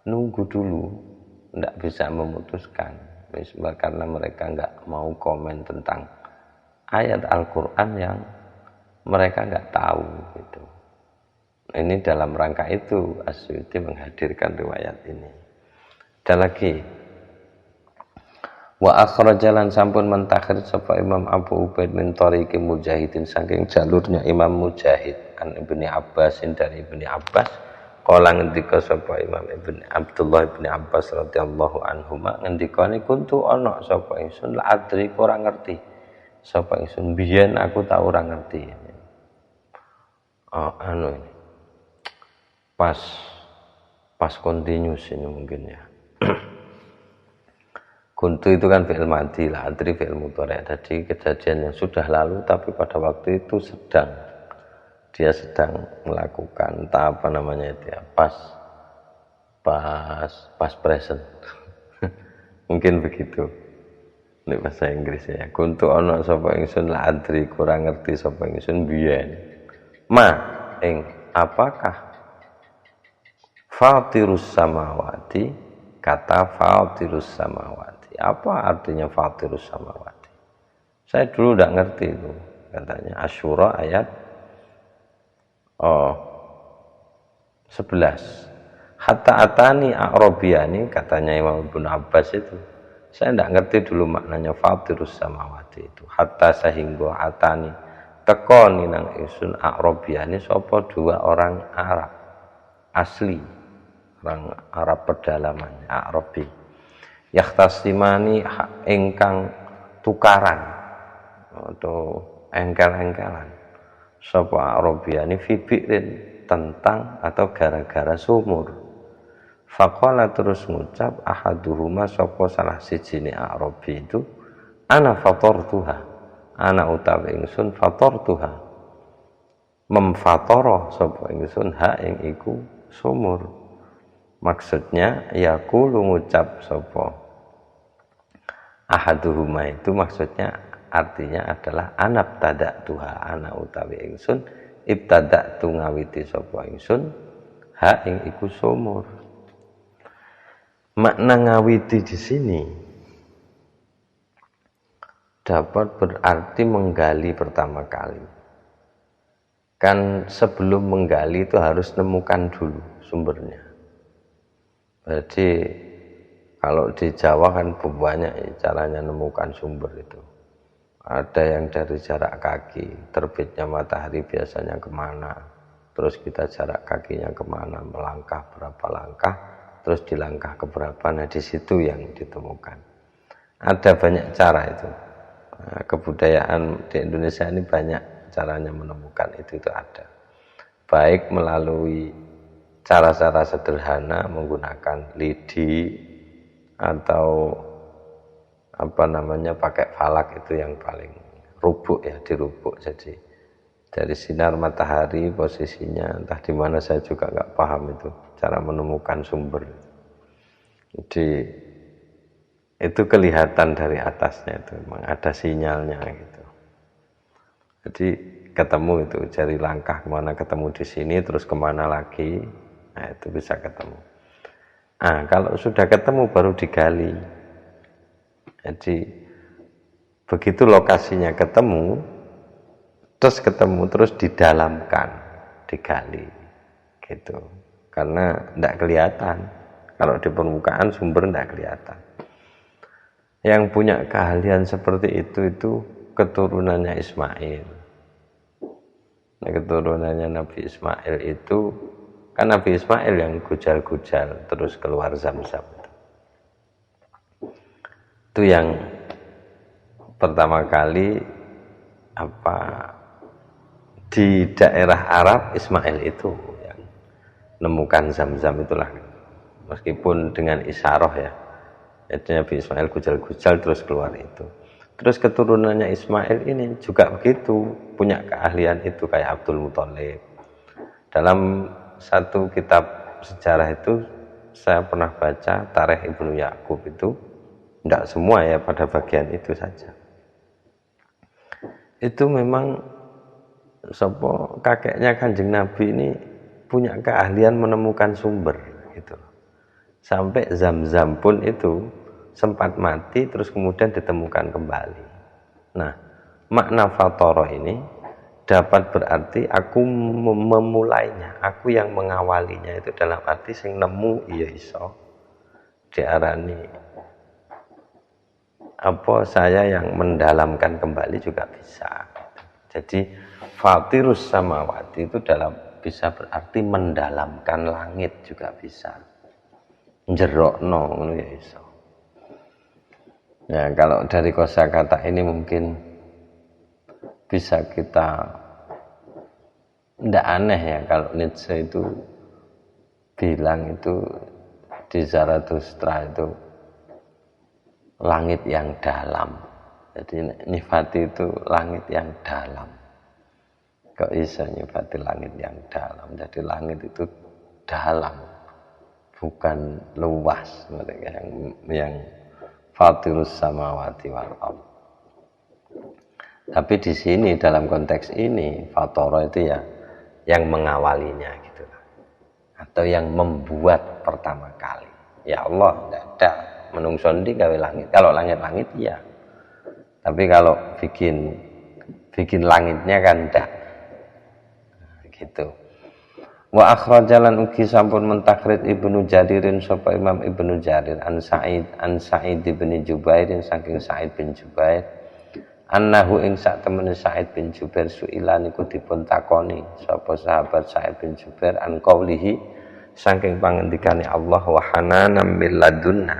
Speaker 1: nunggu dulu, enggak bisa memutuskan. Karena mereka enggak mau komen tentang ayat Al-Qur'an yang mereka enggak tahu gitu. Ini dalam rangka itu As-Suyuti menghadirkan riwayat ini. Ada lagi wa akhrajalan sampun mentakhir sapa Imam Abu Ubaid min tariqi Mujahidin saking jalurnya Imam Mujahid an Ibnu Abbas dari Ibnu Abbas kala ngendika sapa Imam Abdullah Ibnu Abbas radhiyallahu anhuma ngendikane kuntu ana sapa ingsun la adri ora ngerti sapa ingsun biyen aku tak ora ngerti. Ini pas continuous ini mungkin ya. Kuntu itu kan fi'il madhi, la adri fi'il mudhari'. Jadi kejadian yang sudah lalu tapi pada waktu itu dia sedang melakukan entah apa namanya itu ya, pas present. Mungkin begitu. Ini bahasa Inggris ya. Kuntu ana sapa ingsun la adri, kurang ngerti sapa ingsun biyen. Apakah fatirus samawati, kata fatirus samawati. Apa artinya fatirus samawati? Saya dulu tidak ngerti itu. Katanya Asyura ayat 11. Hatta atani a'robiyani, katanya Imam Ibnu Abbas itu. Saya tidak ngerti dulu maknanya fatirus samawati itu. Hatta sehingga atani tekoni nang isun a'robiyani sapa dua orang Arab asli, orang Arab pedalaman, Arabi. Yaktasimani ingkang tukaran atau engkel-engkelan sapa Arabiani fibirin tentang atau gara-gara sumur. Faqala terus ngucap ahaduhuma sapa salah sijine Arabi itu ana fatartuha, ana utawi ingsun fatartuha, memfatara sapa ingsun ha ing iku sumur. Maksudnya yaqulu ngucap sapa ahaduhuma itu maksudnya artinya adalah anab tadak tuha, ana utawi ingsun ibtadak tu ngawiti sapa ingsun ha ing iku sumur. Makna ngawiti di sini dapat berarti menggali pertama kali. Kan sebelum menggali itu harus nemukan dulu sumbernya. Jadi kalau di Jawa kan banyak caranya menemukan sumber itu. Ada yang dari jarak kaki, terbitnya matahari biasanya kemana, terus kita jarak kakinya kemana, melangkah berapa langkah, terus di langkah keberapa, nah di situ yang ditemukan. Ada banyak cara itu. Nah, kebudayaan di Indonesia ini banyak caranya menemukan itu ada. Baik melalui cara-cara sederhana menggunakan lidi atau apa namanya pakai falak, itu yang paling rubuk ya, dirubuk. Jadi dari sinar matahari posisinya entah di mana, saya juga nggak paham itu cara menemukan sumber. Jadi itu kelihatan dari atasnya itu memang ada sinyalnya gitu. Jadi ketemu itu jari langkah kemana, ketemu di sini terus kemana lagi. Nah, itu bisa ketemu. Nah, kalau sudah ketemu baru digali. Jadi begitu lokasinya ketemu, terus didalamkan, digali, gitu. Karena tidak kelihatan. Kalau di permukaan sumber tidak kelihatan. Yang punya keahlian seperti itu keturunannya Ismail. Nah, keturunannya Nabi Ismail itu kan Nabi Ismail yang gujal-gujal terus keluar Zam-Zam. Itu yang pertama kali di daerah Arab, Ismail itu yang menemukan Zam-Zam itulah. Meskipun dengan isyarah ya. Jadi Nabi Ismail gujal-gujal terus keluar itu. Terus keturunannya Ismail ini juga begitu, punya keahlian itu kayak Abdul Muthalib. Dalam satu kitab sejarah itu saya pernah baca Tarikh Ibnu Ya'qub itu, tidak semua ya, pada bagian itu saja. Itu memang kakeknya Kanjeng Nabi ini punya keahlian menemukan sumber gitu. Sampai Zam-Zam pun itu sempat mati terus kemudian ditemukan kembali. Nah, makna fatara ini dapat berarti aku memulainya, aku yang mengawalinya, itu dalam arti sing nemu iya iso diarani saya yang mendalamkan kembali juga bisa. Jadi fatirus samawati itu bisa berarti mendalamkan langit juga bisa, njerokno ngono ya iso. Ya, kalau dari kosakata ini mungkin bisa kita tidak aneh ya kalau Nietzsche itu bilang itu di Zarathustra itu langit yang dalam. Jadi nyifati itu langit yang dalam. Kok bisa nyifati langit yang dalam? Jadi langit itu dalam, bukan luas. Mereka yang fatirus samawati wal ardh. Tapi di sini dalam konteks ini fatara itu ya yang mengawalinya gitu, atau yang membuat pertama kali. Ya Allah, tidak ada menungso ndi gawe langit. Kalau langit-langit iya. Tapi kalau bikin langitnya kan tidak. Gitu. Wa akhrajalan ugi sampun mentakrid Ibnu Jaririn sapa Imam Ibnu Jarir an Sa'id bin Jubair saking Sa'id bin Jubair annahu ing sak temene Sa'id bin Jubair suila niku dipun takoni sapa sahabat Sa'id bin Jubair an qaulihi saking pangendikane Allah wa hananan min ladunna.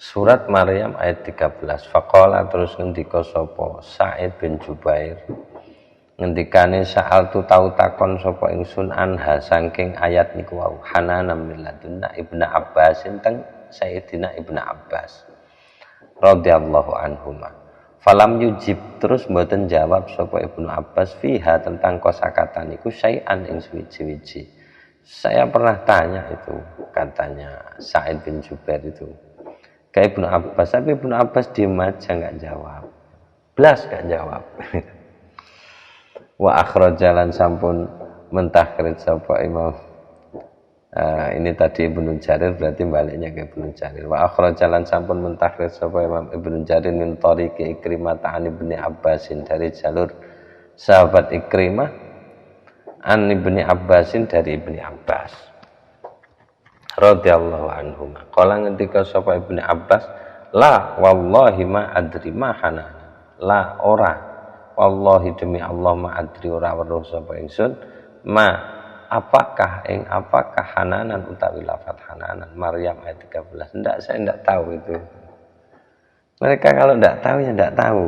Speaker 1: Surat Maryam ayat 13. Faqala terus ngendika sapa Sa'id bin Jubair ngendikane sa'al tu tau takon sapa ingsun anha saking ayat niku wau hananan min ladunna Ibnu Abbas teng Sayyidina Ibnu Abbas radhiyallahu anhuma. Falam yujib terus mboten jawab sapa Ibnu Abbas fiha tentang kosakata niku syai'an ing suwiji-wiji. Saya pernah tanya itu katanya Sa'id bin Jubair itu ke Ibnu Abbas, tapi Ibnu Abbas diem aja nggak jawab. Blas nggak jawab. Wa akhrajalan sampun mentakrid sapa Imam ini tadi Ibnu Jarir berarti baliknya ke Ibnu Jarir. Wa akhrajalan sampun mentakrid sapa Imam Ibnu Jarir min tariqi Ikrimah an Ibnu Abbasin dari jalur sahabat Ikrimah an Ibnu Abbasin dari Ibnu Abbas radhiyallahu anhu. Kala ngendika sapa Ibnu Abbas, la wallahi ma adri ma hanan. La ora wallahi demi Allah ma adri ora weruh sapa ingsun ma apakah hananan utawi lafaz hananan Maryam ayat 13. Enggak, saya enggak tahu itu. Mereka kalau enggak tahu ya enggak tahu.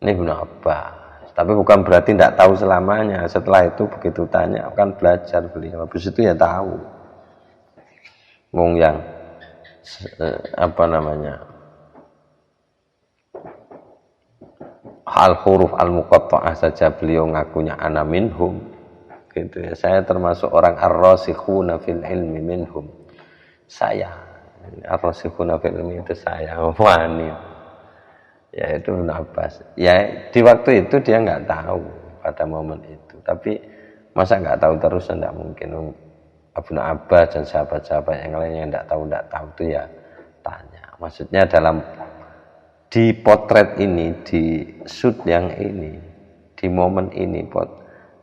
Speaker 1: Ini Ibnu Abbas. Tapi bukan berarti enggak tahu selamanya. Setelah itu begitu tanya akan belajar beliau. Habis itu ya tahu. Wong yang al huruf al muqatta'ah saja beliau ngakunya ana minhum gitu ya. Saya termasuk orang ar-rasikhuna fil ilmi minhum. Saya ar-rasikhuna fil ilmi itu saya wani. Ya itu Ibnu Abbas. Ya di waktu itu dia enggak tahu pada momen itu. Tapi masa enggak tahu terus enggak mungkin. Ibnu Abbas dan sahabat-sahabat yang lainnya yang enggak tahu itu ya tanya. Maksudnya dalam di potret ini, di shoot yang ini, di momen ini,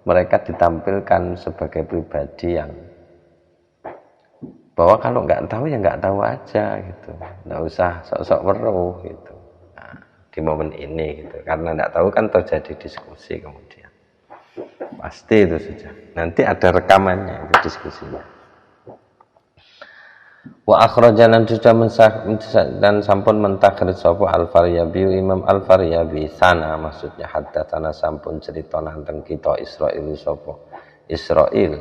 Speaker 1: mereka ditampilkan sebagai pribadi yang bahwa kalau nggak tahu ya nggak tahu aja gitu, nggak usah sok-sok weruh gitu. Nah, di momen ini gitu, karena nggak tahu kan terjadi diskusi kemudian, pasti itu saja. Nanti ada rekamannya itu diskusinya. Wa akhrajalan sudah dan sampun mentakrid sapa Al-Faryabi Imam Al-Faryabi sana maksudnya haddatsana sampun cerita nanteng kita Israil sapa Israil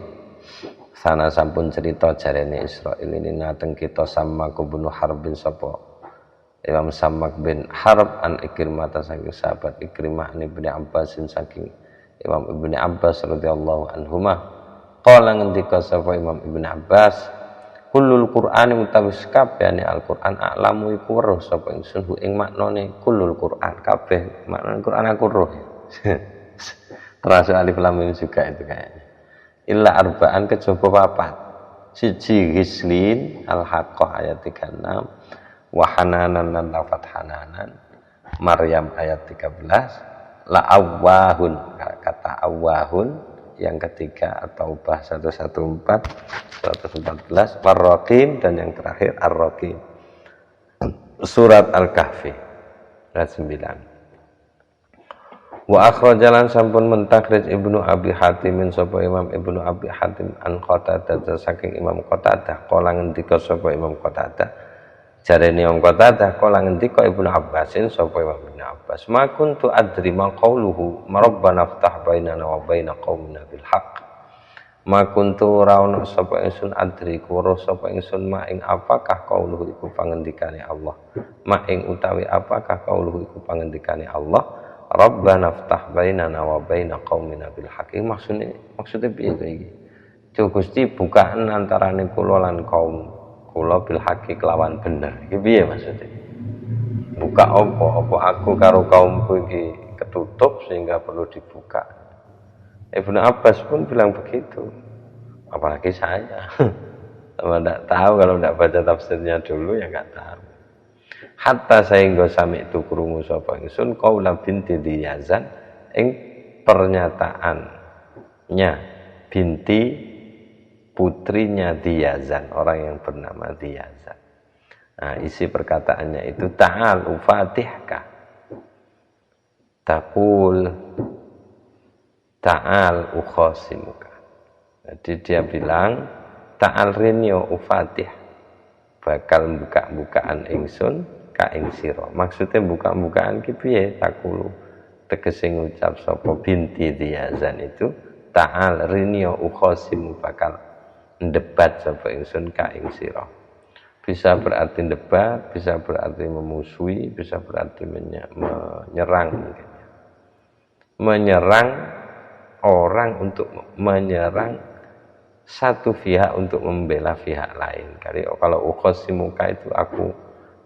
Speaker 1: sana sampun cerita jarene Israil ini nanteng kita Sammak bin Harbin sapa Imam Sammak bin Harb an Ikrimah saking sahabat Ikrimah Ibnu Abbas saking Imam Ibnu Abbas radhiyallahu anhuma qala ngendika sapa Imam Ibnu Abbas kullul Qur'ani utawi kabehane Al-Qur'an a'lamu iku weruh sapa ingsun hu ing maknane kullul Qur'an kabeh maknane Qur'an aku weruh. Termasuk alif lam mim juga itu kayaknya. Illa arba'an kejaba papat. Siji Ghislin Al-Haqqah ayat 36 wa hananan lan lafat hananan Maryam ayat 13 la awwahun kata awwahun yang ketiga At-Taubah 114 Ar-Raqim dan yang terakhir Ar-Raqim surat Al-Kahfi ayat 9. Wa akhrajalan sampun mentakhrij Ibnu Abi Hatim sapa Imam Ibnu Abi Hatim an Qatadah saking Imam Qatadah kala ngendika sapa Imam Qatadah jarene Imam Qatadah kala ngendika Ibnu Abbasin sapa Imam Ibnu Abbas ma kuntu adri ma qauluhu rabbana ftah bainana wa baina qaumina bil haqq ma kuntu ora ono sapa ingsun adri kuro sapa ingsun ma ing apakah kauluh iku pangendikane Allah, ma ing utawi apakah kauluh iku pangendikane Allah, Rabbana ftah bainana wa baina qaumina bil haqq. Maksudnya piye to iki? Gusti bukaan antarane kula lan kaum kula bil haqq kelawan bener. Iki piye maksudnya? Buka apa aku karo kaumku iki ketutup sehingga perlu dibuka. Ibnu Abbas pun bilang begitu, apalagi saya. Sama tidak tahu, kalau tidak baca tafsirnya dulu ya nggak tahu. Hatta sehingga sami itu krungu sapa ingsun qaula binti Diyazan ing pernyataannya binti putrinya Diyazan, orang yang bernama Diyazan. Nah, isi perkataannya itu ta'al ufatihka taqul ta'al ukhasimuka. Jadi dia bilang ta'al rinyo ufatih, bakal buka-bukaan ingsun ka ing sira. Maksudnya buka-bukaan ki piye? Takulu tegese ngucap sapa binti Diyazan itu ta'al rinyo ukhasimu, bakal debat sapa ingsun ka ing sira. Bisa berarti debat, bisa berarti memusuhi, bisa berarti menyerang mungkin. Menyerang orang untuk menyerang satu pihak untuk membela pihak lain. Kalau ukhasimuka itu aku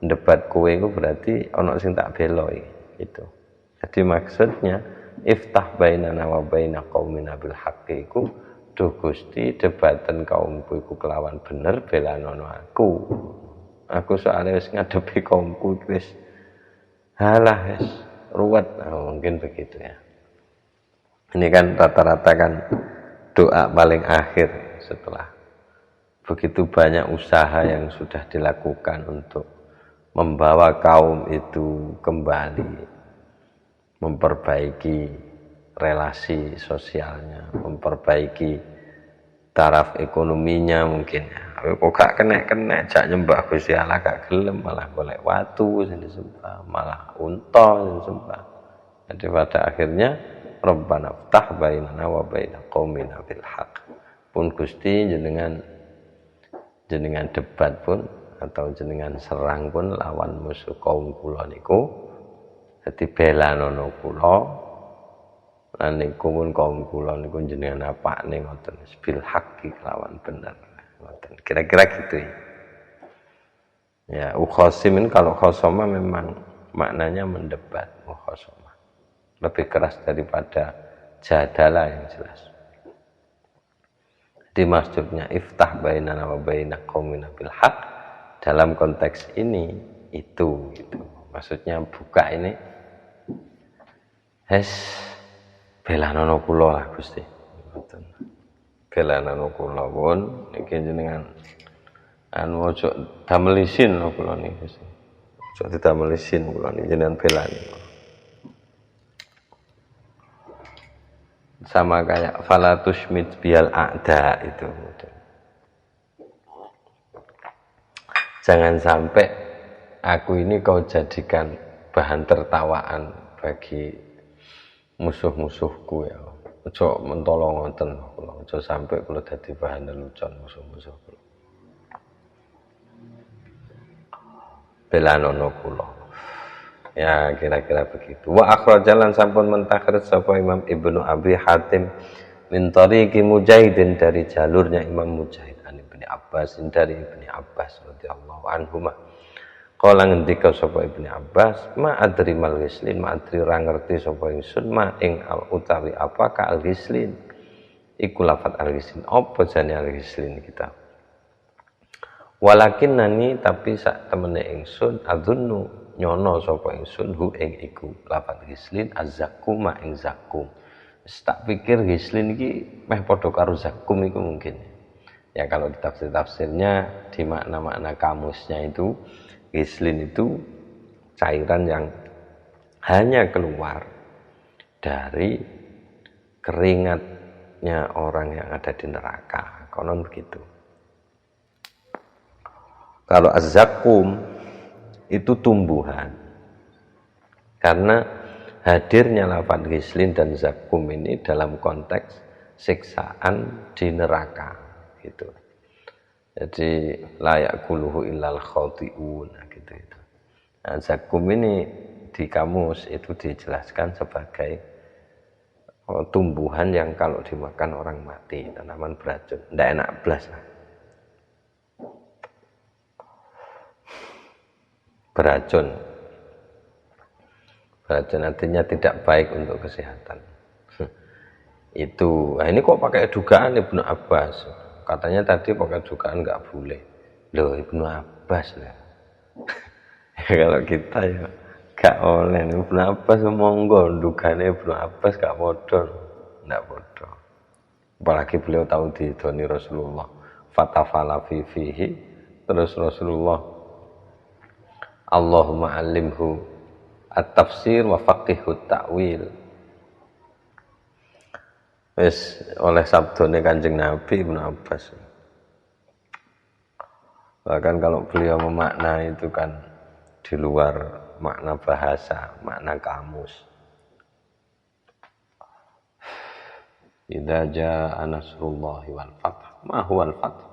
Speaker 1: debat kowe itu berarti ono sing tak beloi itu. Jadi maksudnya iftah bainana wa baina qaumina bil haqqi iku duh Gusti debatan kaumku iku kelawan bener belanono aku. Aku soalnya wis ngadepi kaumku wis halah wis ruwet. Nah, mungkin begitu ya. Ini kan rata-rata kan doa paling akhir setelah begitu banyak usaha yang sudah dilakukan untuk membawa kaum itu kembali, memperbaiki relasi sosialnya, memperbaiki taraf ekonominya mungkin. Kok gak kena jak nyembah Gusti Allah gak gelem, malah golek watu sing disembah, malah unta sing disembah. Jadi pada akhirnya Rabbana ftah bainana wa baina qaumina bil haqq. Pun Gusti jenengan debat pun atau jenengan serang pun lawan musuh kaum kula niku, dadi belanono kula lan niku pun kaum kula niku jenengan apane ngoten bil haqqi kelawan bener ngoten. Kira-kira gitu ya. Ya, ukhasimin kalau khosoma memang maknanya mendebat, mukhasama. Lebih keras daripada jadalah yang jelas. Di maksudnya iftah bainana wa baina qaumina bil haqq dalam konteks ini itu gitu. Maksudnya buka ini belanono kula lah Gusti. Ngoten. Belanono kula pun iki jenengan anu ojo damelisin kula niki Gusti. Ojo didamelisin kula niki jenengan belani. Sama kayak falatus mit bial a'da itu. Jangan sampai aku ini kau jadikan bahan tertawaan bagi musuh-musuhku ya. Ojo mentolo ngoten kula, ojo sampai kula dadi bahan lelucon musuh-musuh kula. Belanono kula. Ya kira-kira begitu. Wa akhrajalan sampun mentakhrij sapa Imam Ibnu Abi Hatim min tariqi Mujahidin dari jalurnya Imam Mujahid an Ibnu Abbas dari Ibnu Abbas radhiyallahu anhuma. Kala ngendika sapa Ibnu Abbas, ma adri mal ghislin, ma adri ra ngerti sapa ingsun ma ing utawi apakah al ghislin. Iku lafat al ghislin, apa jane al ghislin kita. Walakin nani tapi sak temene ingsun adzunnu nyono sapa ingsun hu ing iku lafat ghislin azzakum ma ing zakum. Tak pikir ghislin iki meh padha karo zakum iku mungkin. Ya kalau di tafsir-tafsirnya di makna-makna kamusnya itu ghislin itu cairan yang hanya keluar dari keringatnya orang yang ada di neraka. Konon begitu. Kalau az-zakum itu tumbuhan. Karena hadirnya lafaz ghislin dan zakum ini dalam konteks siksaan di neraka gitu. Jadi layak kuluhu illal khati'un gitu itu. Nah, zakum ini di kamus itu dijelaskan sebagai tumbuhan yang kalau dimakan orang mati, tanaman beracun. Nggak enak belas lah. Beracun. Beracun artinya tidak baik untuk kesehatan. Itu, nah ini kok pakai dugaan Ibnu Abbas. Katanya tadi pakai dugaan nggak boleh. Loh, Ibnu Abbas lah. Kalau kita ya gak oleh. Ibnu Abbas monggo, dugaannya Ibnu Abbas gak bodoh, nggak bodoh. Apalagi beliau tahu didoni Rasulullah. Fatafala fihi, terus Rasulullah Allahumma alimhu at-tafsir wa faqihu ta'wil. Wis oleh sabdone Kanjeng Nabi Ibnu Abbas. Bahkan kalau beliau memakna itu kan di luar makna bahasa, makna kamus. Idza jaa nasrullahi wal fath. Ma huwal fath?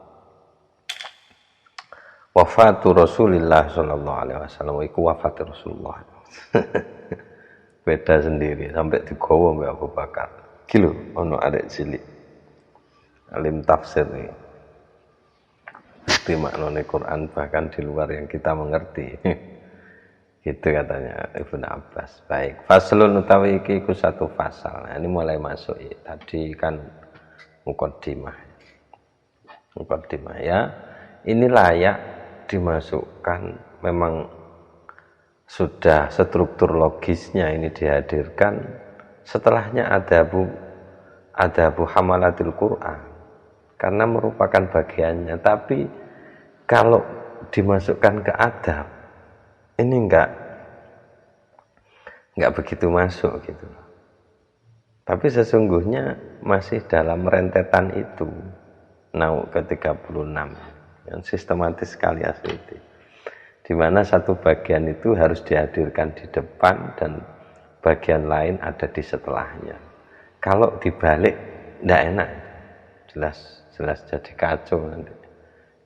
Speaker 1: Wafatu Rasulillah sallallahu alaihi wasallam, iku wafat Rasulullah. Beda sendiri sampai digawa mbek Abu Bakar. Kilo ono arek cilik alim tafsir nih, di maknane Quran bahkan di luar yang kita mengerti. Gitu katanya Ibnu Abbas. Baik, faslun utawi iki iku satu pasal. Nah, ini mulai masuk ya. Tadi kan mukaddimah ya. Ini layak dimasukkan, memang sudah struktur logisnya ini dihadirkan. Setelahnya adabu hamalatil Quran, karena merupakan bagiannya. Tapi kalau dimasukkan ke adab, ini enggak begitu masuk gitu. Tapi sesungguhnya masih dalam rentetan itu. Nau ke-36 yang sistematis sekali asli itu. Di mana satu bagian itu harus dihadirkan di depan dan bagian lain ada di setelahnya. Kalau dibalik tidak enak, jelas jadi kacau nanti.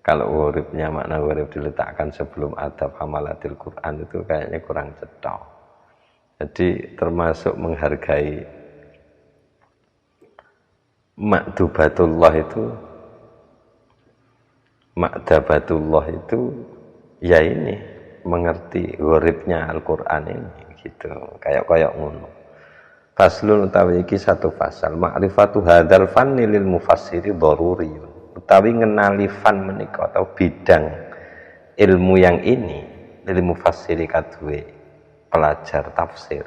Speaker 1: Kalau hurufnya, makna huruf diletakkan sebelum adab hamalatil Quran itu kayaknya kurang cetok. Jadi termasuk menghargai makdubatullah itu, makdabatullah itu ya ini mengerti hurufnya Al-Quran ini gitu, kayak ngono. Faslun utawi iki satu fasal, ma'rifatu hadzal fanni lil mufassiri daruriyun. Utawi ngenali fan menika atau bidang ilmu yang ini lil mufassiri kadue pelajar tafsir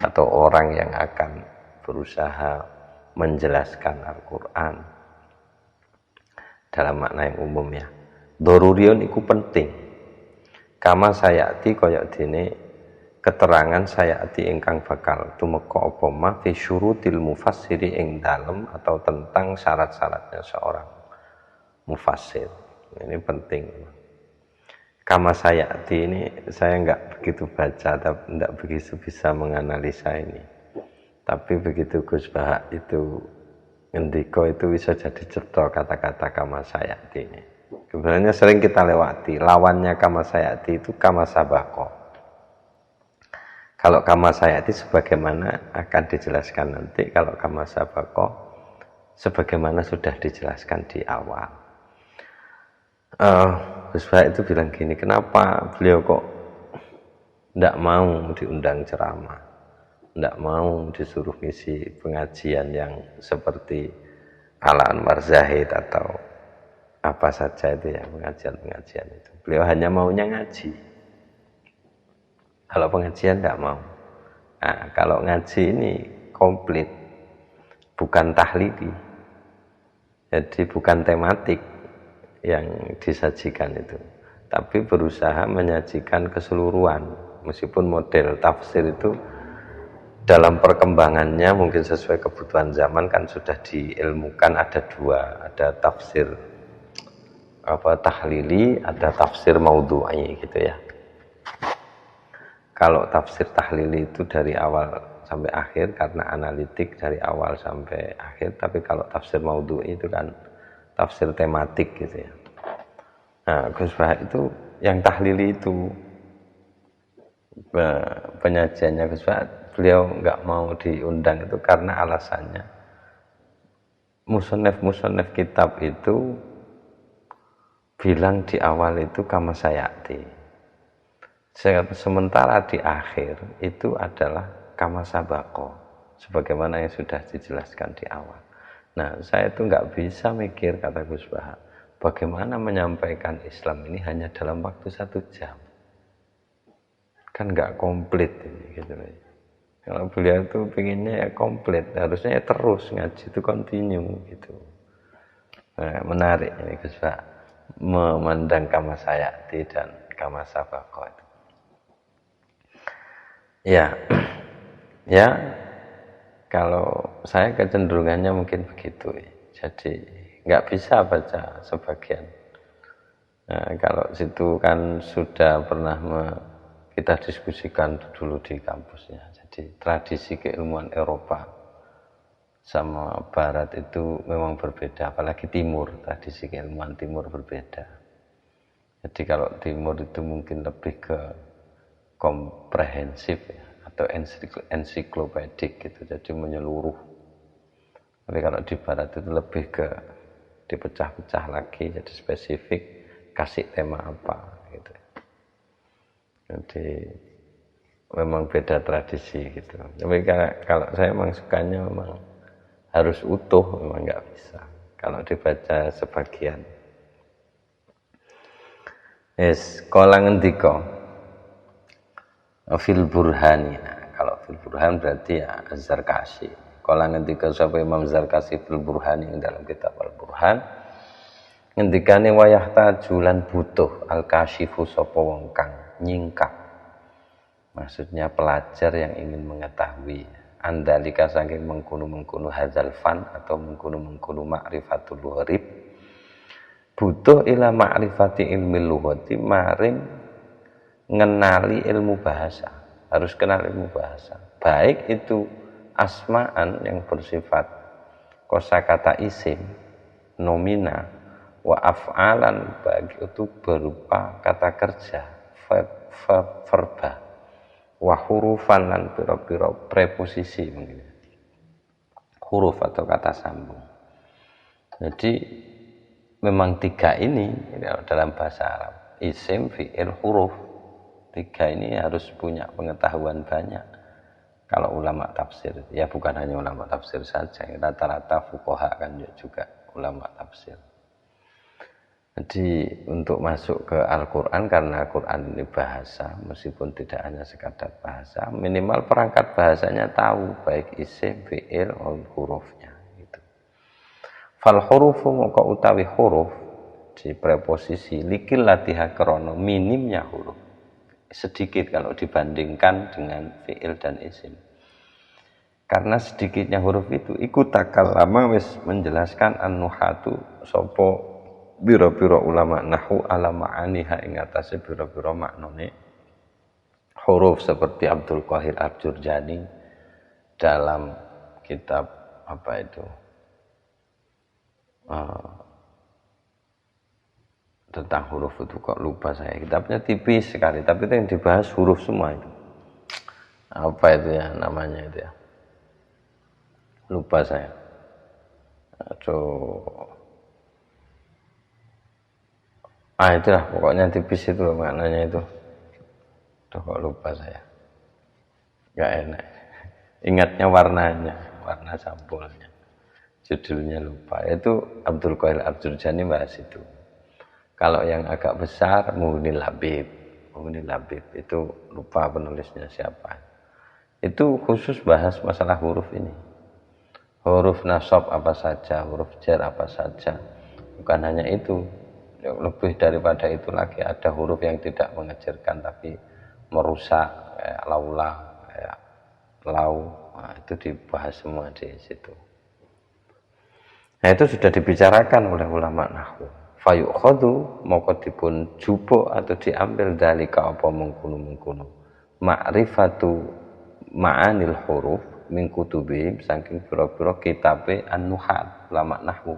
Speaker 1: atau orang yang akan berusaha menjelaskan Al-Quran dalam makna yang umum ya. Daruriyun iku penting. Kama sayati koyok dene keterangan sayati ingkang bakal tumeka apa ma fi syurutil mufassiri ing dalem atau tentang syarat-syaratnya seorang mufassir. Ini penting. Kama sayati ini saya enggak begitu baca, enggak begitu bisa menganalisa ini. Tapi begitu Gus Bahak itu ngendika itu bisa jadi cetha kata-kata kama sayati ini. Sebenarnya sering kita lewati. Lawannya kama sayati itu kama sabaqo. Kalau kama sayati sebagaimana akan dijelaskan nanti, kalau kama sabaqo sebagaimana sudah dijelaskan di awal. Gus Bahak itu bilang gini, kenapa beliau kok tidak mau diundang ceramah, tidak mau disuruh ngisi pengajian yang seperti ala Anwar Zahid atau apa saja itu ya, pengajian-pengajian itu. Beliau hanya maunya ngaji. Kalau pengajian tidak mau. Nah, kalau ngaji ini komplit, bukan tahlili. Jadi bukan tematik yang disajikan itu, tapi berusaha menyajikan keseluruhan. Meskipun model tafsir itu dalam perkembangannya mungkin sesuai kebutuhan zaman kan sudah diilmukan ada dua, ada tafsir tahlili, ada tafsir maudhu'i gitu ya. Kalau tafsir tahlili itu dari awal sampai akhir karena analitik dari awal sampai akhir. Tapi kalau tafsir maudhu'i itu kan tafsir tematik gitu ya. Nah, Gus Bahak itu yang tahlili itu penyajiannya Gus Bahak, beliau nggak mau diundang itu karena alasannya musonef kitab itu bilang di awal itu kama sayati. Sementara di akhir itu adalah kama sabako, sebagaimana yang sudah dijelaskan di awal. Nah, saya itu nggak bisa mikir, kata Gus Bahak, bagaimana menyampaikan Islam ini hanya dalam waktu 1 jam. Kan nggak komplit ini, gitu loh. Kalau beliau itu pinginnya ya komplit, harusnya ya terus ngaji itu continue gitu. Nah, menarik ini Gus Bahak memandang kama sayati dan kama sabako itu. Ya, ya kalau saya kecenderungannya mungkin begitu. Jadi nggak bisa baca sebagian. Nah, kalau situ kan sudah pernah kita diskusikan dulu di kampusnya. Jadi tradisi keilmuan Eropa sama Barat itu memang berbeda. Apalagi Timur, tradisi keilmuan Timur berbeda. Jadi kalau Timur itu mungkin lebih ke komprehensif ya, atau ensiklopedik gitu, jadi menyeluruh. Tapi kalau di Barat itu lebih ke dipecah-pecah lagi, jadi spesifik, kasih tema apa gitu. Jadi memang beda tradisi gitu. Tapi kalau saya memang sukanya memang harus utuh, memang nggak bisa kalau dibaca sebagian. Kala ngendika fil burhani. Nah, kalau fil burhan berarti ya Az-Zarkashi. Kala ngendika sapa Imam Zarkashi fil burhani dalam kitab Al-Burhan, ngendikane wayah tajulan butuh al-kashifu sapa wong kang nyingkap. Maksudnya pelajar yang ingin mengetahui andalika saking mengkono-mengkono hadzal fan atau mengkono-mengkono ma'rifatul gharib, butuh ila ma'rifati ilmi lughati, maring ngenali ilmu bahasa. Harus kenal ilmu bahasa, baik itu asma'an yang bersifat kosakata isim, nomina, wa af'alan, baik itu berupa kata kerja, verba, wa hurufan lan pira-pira preposisi, mungkin huruf atau kata sambung. Jadi memang 3 ini dalam bahasa Arab, isim, fi'il, huruf, 3 ini harus punya pengetahuan banyak. Kalau ulama tafsir, ya bukan hanya ulama tafsir saja, rata-rata fuqaha kan juga ulama tafsir. Jadi untuk masuk ke Al-Quran, karena Al-Quran ini bahasa, meskipun tidak hanya sekadar bahasa, minimal perangkat bahasanya tahu, baik isim, fi'il, hurufnya gitu. Fal hurufu maka utawi huruf di preposisi likil latiha krono, minimnya huruf sedikit kalau dibandingkan dengan fi'il dan isim. Karena sedikitnya huruf itu ikut takal lama wis menjelaskan an-nuhatu sopo biro-biro ulama nahu ala ma'aniha ing atase biro-biro maknane huruf, seperti Abdul Qahir Al-Jurjani dalam kitab apa itu tentang huruf itu, kok lupa saya, kitabnya tipis sekali, tapi itu yang dibahas huruf semua itu. Apa itu ya namanya itu ya, lupa saya. Itulah pokoknya tipis itu loh maknanya itu. Kok lupa saya, gak enak ingatnya warnanya, warna sampulnya, judulnya lupa. Itu Abdul Qahir Al-Jurjani bahas itu. Kalau yang agak besar Muhnil Labib itu lupa penulisnya siapa. Itu khusus bahas masalah huruf ini. Huruf nasab apa saja, huruf jar apa saja. Bukan hanya itu, lebih daripada itu lagi, ada huruf yang tidak mengejarkan tapi merusak, kayak laula, kayak lau. Nah, itu dibahas semua di situ. Nah, itu sudah dibicarakan oleh ulama nahwu. Fayukhadhu maka dipun jupuk atau diambil dalika apa mengkono-mengkono ma'rifatu ma'anil huruf min kutubihim saking pira-pira kitabe an-nuhat ulama nahwu.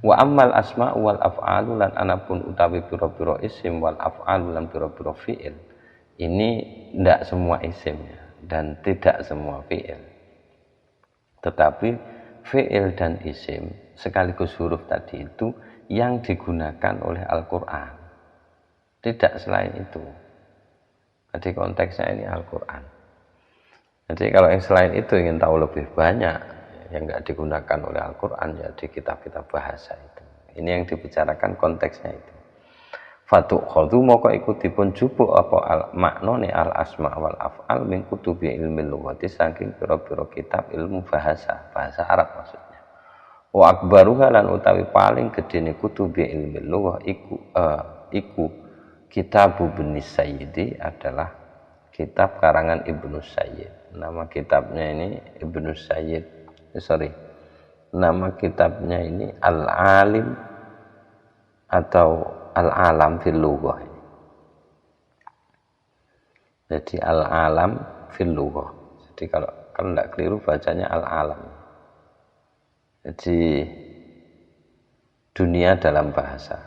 Speaker 1: Wa ammal asma wal af'alu lan anapun utawi pira-pira isim wal af'alu lan pira-pira fi'il. Ini tidak semua isimnya dan tidak semua fi'il. Tetapi fi'il dan isim sekaligus huruf tadi itu yang digunakan oleh Al-Qur'an. Tidak selain itu. Jadi konteksnya ini Al-Qur'an. Jadi kalau yang selain itu ingin tahu lebih banyak yang enggak digunakan oleh Al-Qur'an ya di kitab-kitab bahasa itu. Ini yang dibicarakan konteksnya itu. Fatu khadhu moko ikutipun jupuk apa maknane al asma wal af'al min kutubi ilmi lughati saking pira-pira kitab ilmu bahasa Arab maksudnya. Wa akbaruha lan utawi paling gedene kutubi ilmi lughah iku kitab Ibnu Sayyidi adalah kitab karangan Ibnu Sayyid. Nama kitabnya ini Ibnu Sayyid. Nama kitabnya ini Al-Alim atau Al-Alam fil Lughah. Jadi Al-Alam fil Lughah. Jadi kalau tidak keliru bacanya Al-Alam. Jadi dunia dalam bahasa.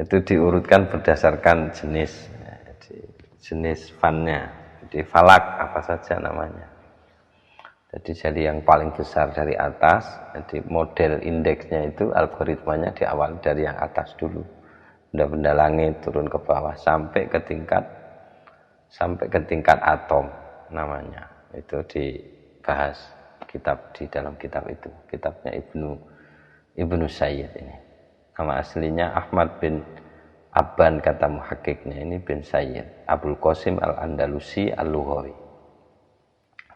Speaker 1: Itu diurutkan berdasarkan jenis. Jadi jenis fannya. Jadi falak apa saja namanya. Jadi yang paling besar dari atas, jadi model indeksnya itu algoritmanya diawali dari yang atas dulu, benda-benda langit turun ke bawah sampai ke tingkat atom namanya. Itu dibahas di dalam kitab itu, kitabnya Ibnu Sayyid ini. Nama aslinya Ahmad bin Abban kata muhakkiknya ini bin Sayyid Abul Qasim Al-Andalusi Al-Lughawi,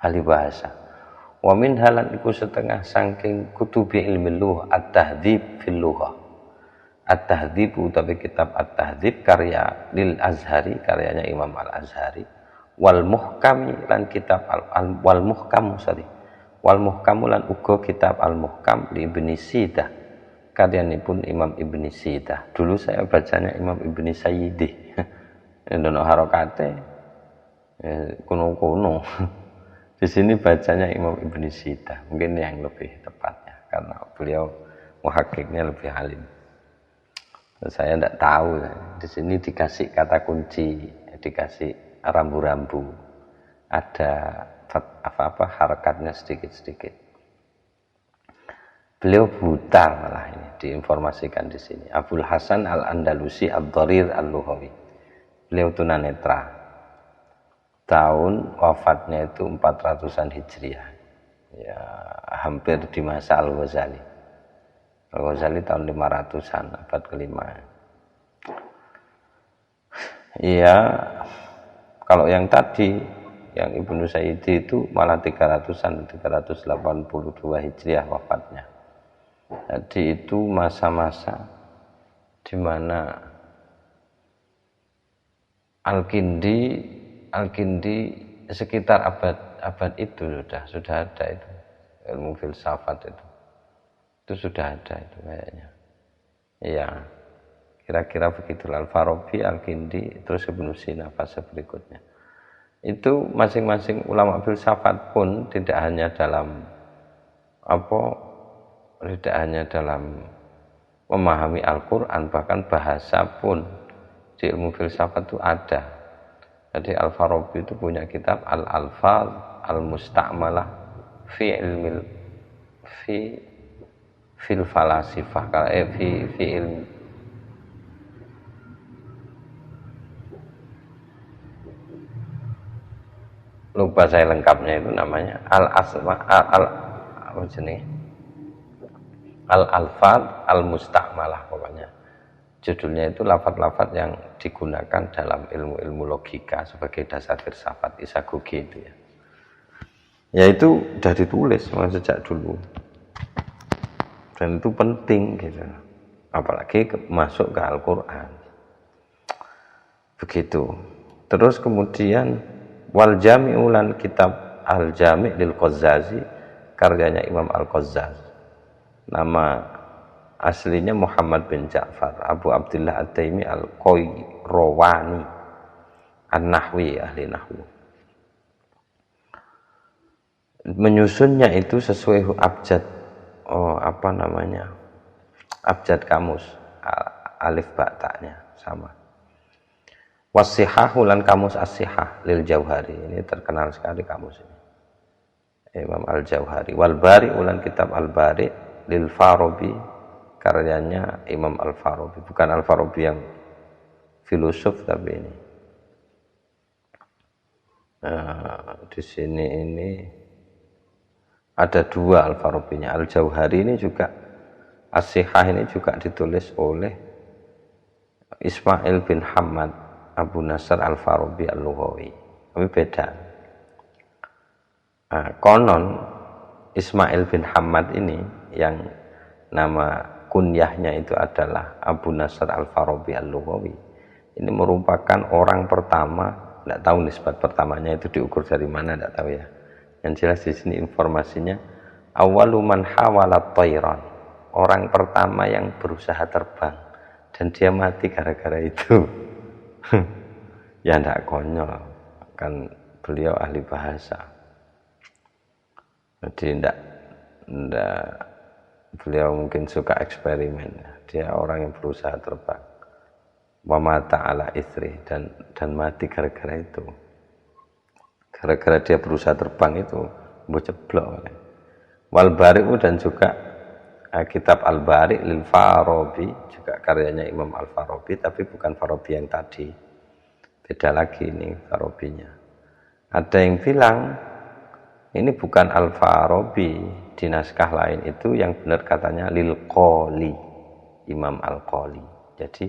Speaker 1: ahli bahasa. Wa min halan iku setengah saking kutubi ilmi lughah at-tahdhib fil lughah. At-tahdhib utawi kitab at-tahdhib karya lil Azhari, karyanya Imam Al-Azhari. Wal muhkam lan kitab wal muhkam lan uga kitab al-muhkam li Ibnu Sidah, karyanipun Imam Ibnu Sidah. Dulu saya bacanya Imam Ibnu Sayyidi. Ndono harokate kuno-kuno. Di sini bacanya Imam Ibnu Sidah, mungkin yang lebih tepatnya karena beliau muhakkiknya lebih alim. Saya tidak tahu. Di sini dikasih kata kunci, dikasih rambu-rambu, ada apa harakatnya sedikit-sedikit. Beliau buta malah ini diinformasikan di sini. Abul Hasan Al-Andalusi Ad-Dharir Al-Lughawi. Beliau tunanetra. Tahun wafatnya itu 400-an Hijriah. Ya, hampir di masa Al-Ghazali. Al-Ghazali tahun 500-an, abad kelima. Iya, kalau yang tadi, yang Ibnu Sayyidi itu malah 300-an, 382 Hijriah wafatnya. Jadi itu masa-masa di mana Al-Kindi sekitar abad itu sudah ada itu ilmu filsafat itu sudah ada itu kayaknya. Iya, kira-kira begitu. Al-Farabi, Al-Kindi, terus Ibnu Sina fase berikutnya. Itu masing-masing ulama filsafat pun tidak hanya dalam memahami Al-Quran, bahkan bahasa pun di ilmu filsafat itu ada. Jadi Al-Farabi itu punya kitab Al-Alfaz Al-Musta'malah fil falasifah fi ilmi lupa saya lengkapnya itu namanya Al-Alfaz Al-Musta'malah pokoknya. Judulnya itu lafaz-lafaz yang digunakan dalam ilmu-ilmu logika sebagai dasar filsafat isagoge itu ya. Ya itu sudah ditulis sejak dulu. Dan itu penting gitu. Apalagi masuk ke Al-Qur'an. Begitu. Terus kemudian wal jami'u lan kitab Al-Jami' lil Qazzazi karyanya Imam Al-Qazzaz. Nama aslinya Muhammad bin Ja'far Abu Abdullah At-Taimi Al-Qayrawani An-Nahwi, ahli nahwu. menyusunnya itu sesuai abjad abjad kamus, alif ba ta'nya sama. Wasihahu lan kamus as-sihah lil Jauhari, ini terkenal sekali kamus ini, Imam Al-Jauhari. Wal Bari ulan kitab Al-Bari lil Farabi, karyanya Imam Al-Farabi, bukan Al-Farabi yang filosof tapi ini. Di sini ini ada dua Al-Farabinya. Al-Jauhari ini juga, As-Sihah ini juga ditulis oleh Ismail bin Hamad Abu Nasr Al-Farabi Al-Lughawi, tapi beda. Konon Ismail bin Hamad ini yang nama kunyahnya itu adalah Abu Nasr Al-Farabi Al-Lughawi, ini merupakan orang pertama, tidak tahu nisbat pertamanya itu diukur dari mana, tidak tahu ya. Yang jelas di sini informasinya awaluman hawalat tayran, orang pertama yang berusaha terbang dan dia mati gara-gara itu. Ya tidak konyol, kan beliau ahli bahasa, jadi tidak beliau mungkin suka eksperimen, dia orang yang berusaha terbang. Wa mata ala istri, dan mati gara-gara itu, gara-gara dia berusaha terbang itu boceblok. Wal Bari'u, dan juga kitab Al-Bari lil Farabi, juga karyanya Imam Al-Farabi, tapi bukan Farabi yang tadi, beda lagi ini Farabinya. Ada yang bilang ini bukan Al-Farabi, di naskah lain itu yang benar katanya lil Qoli, Imam Al-Qoli. Jadi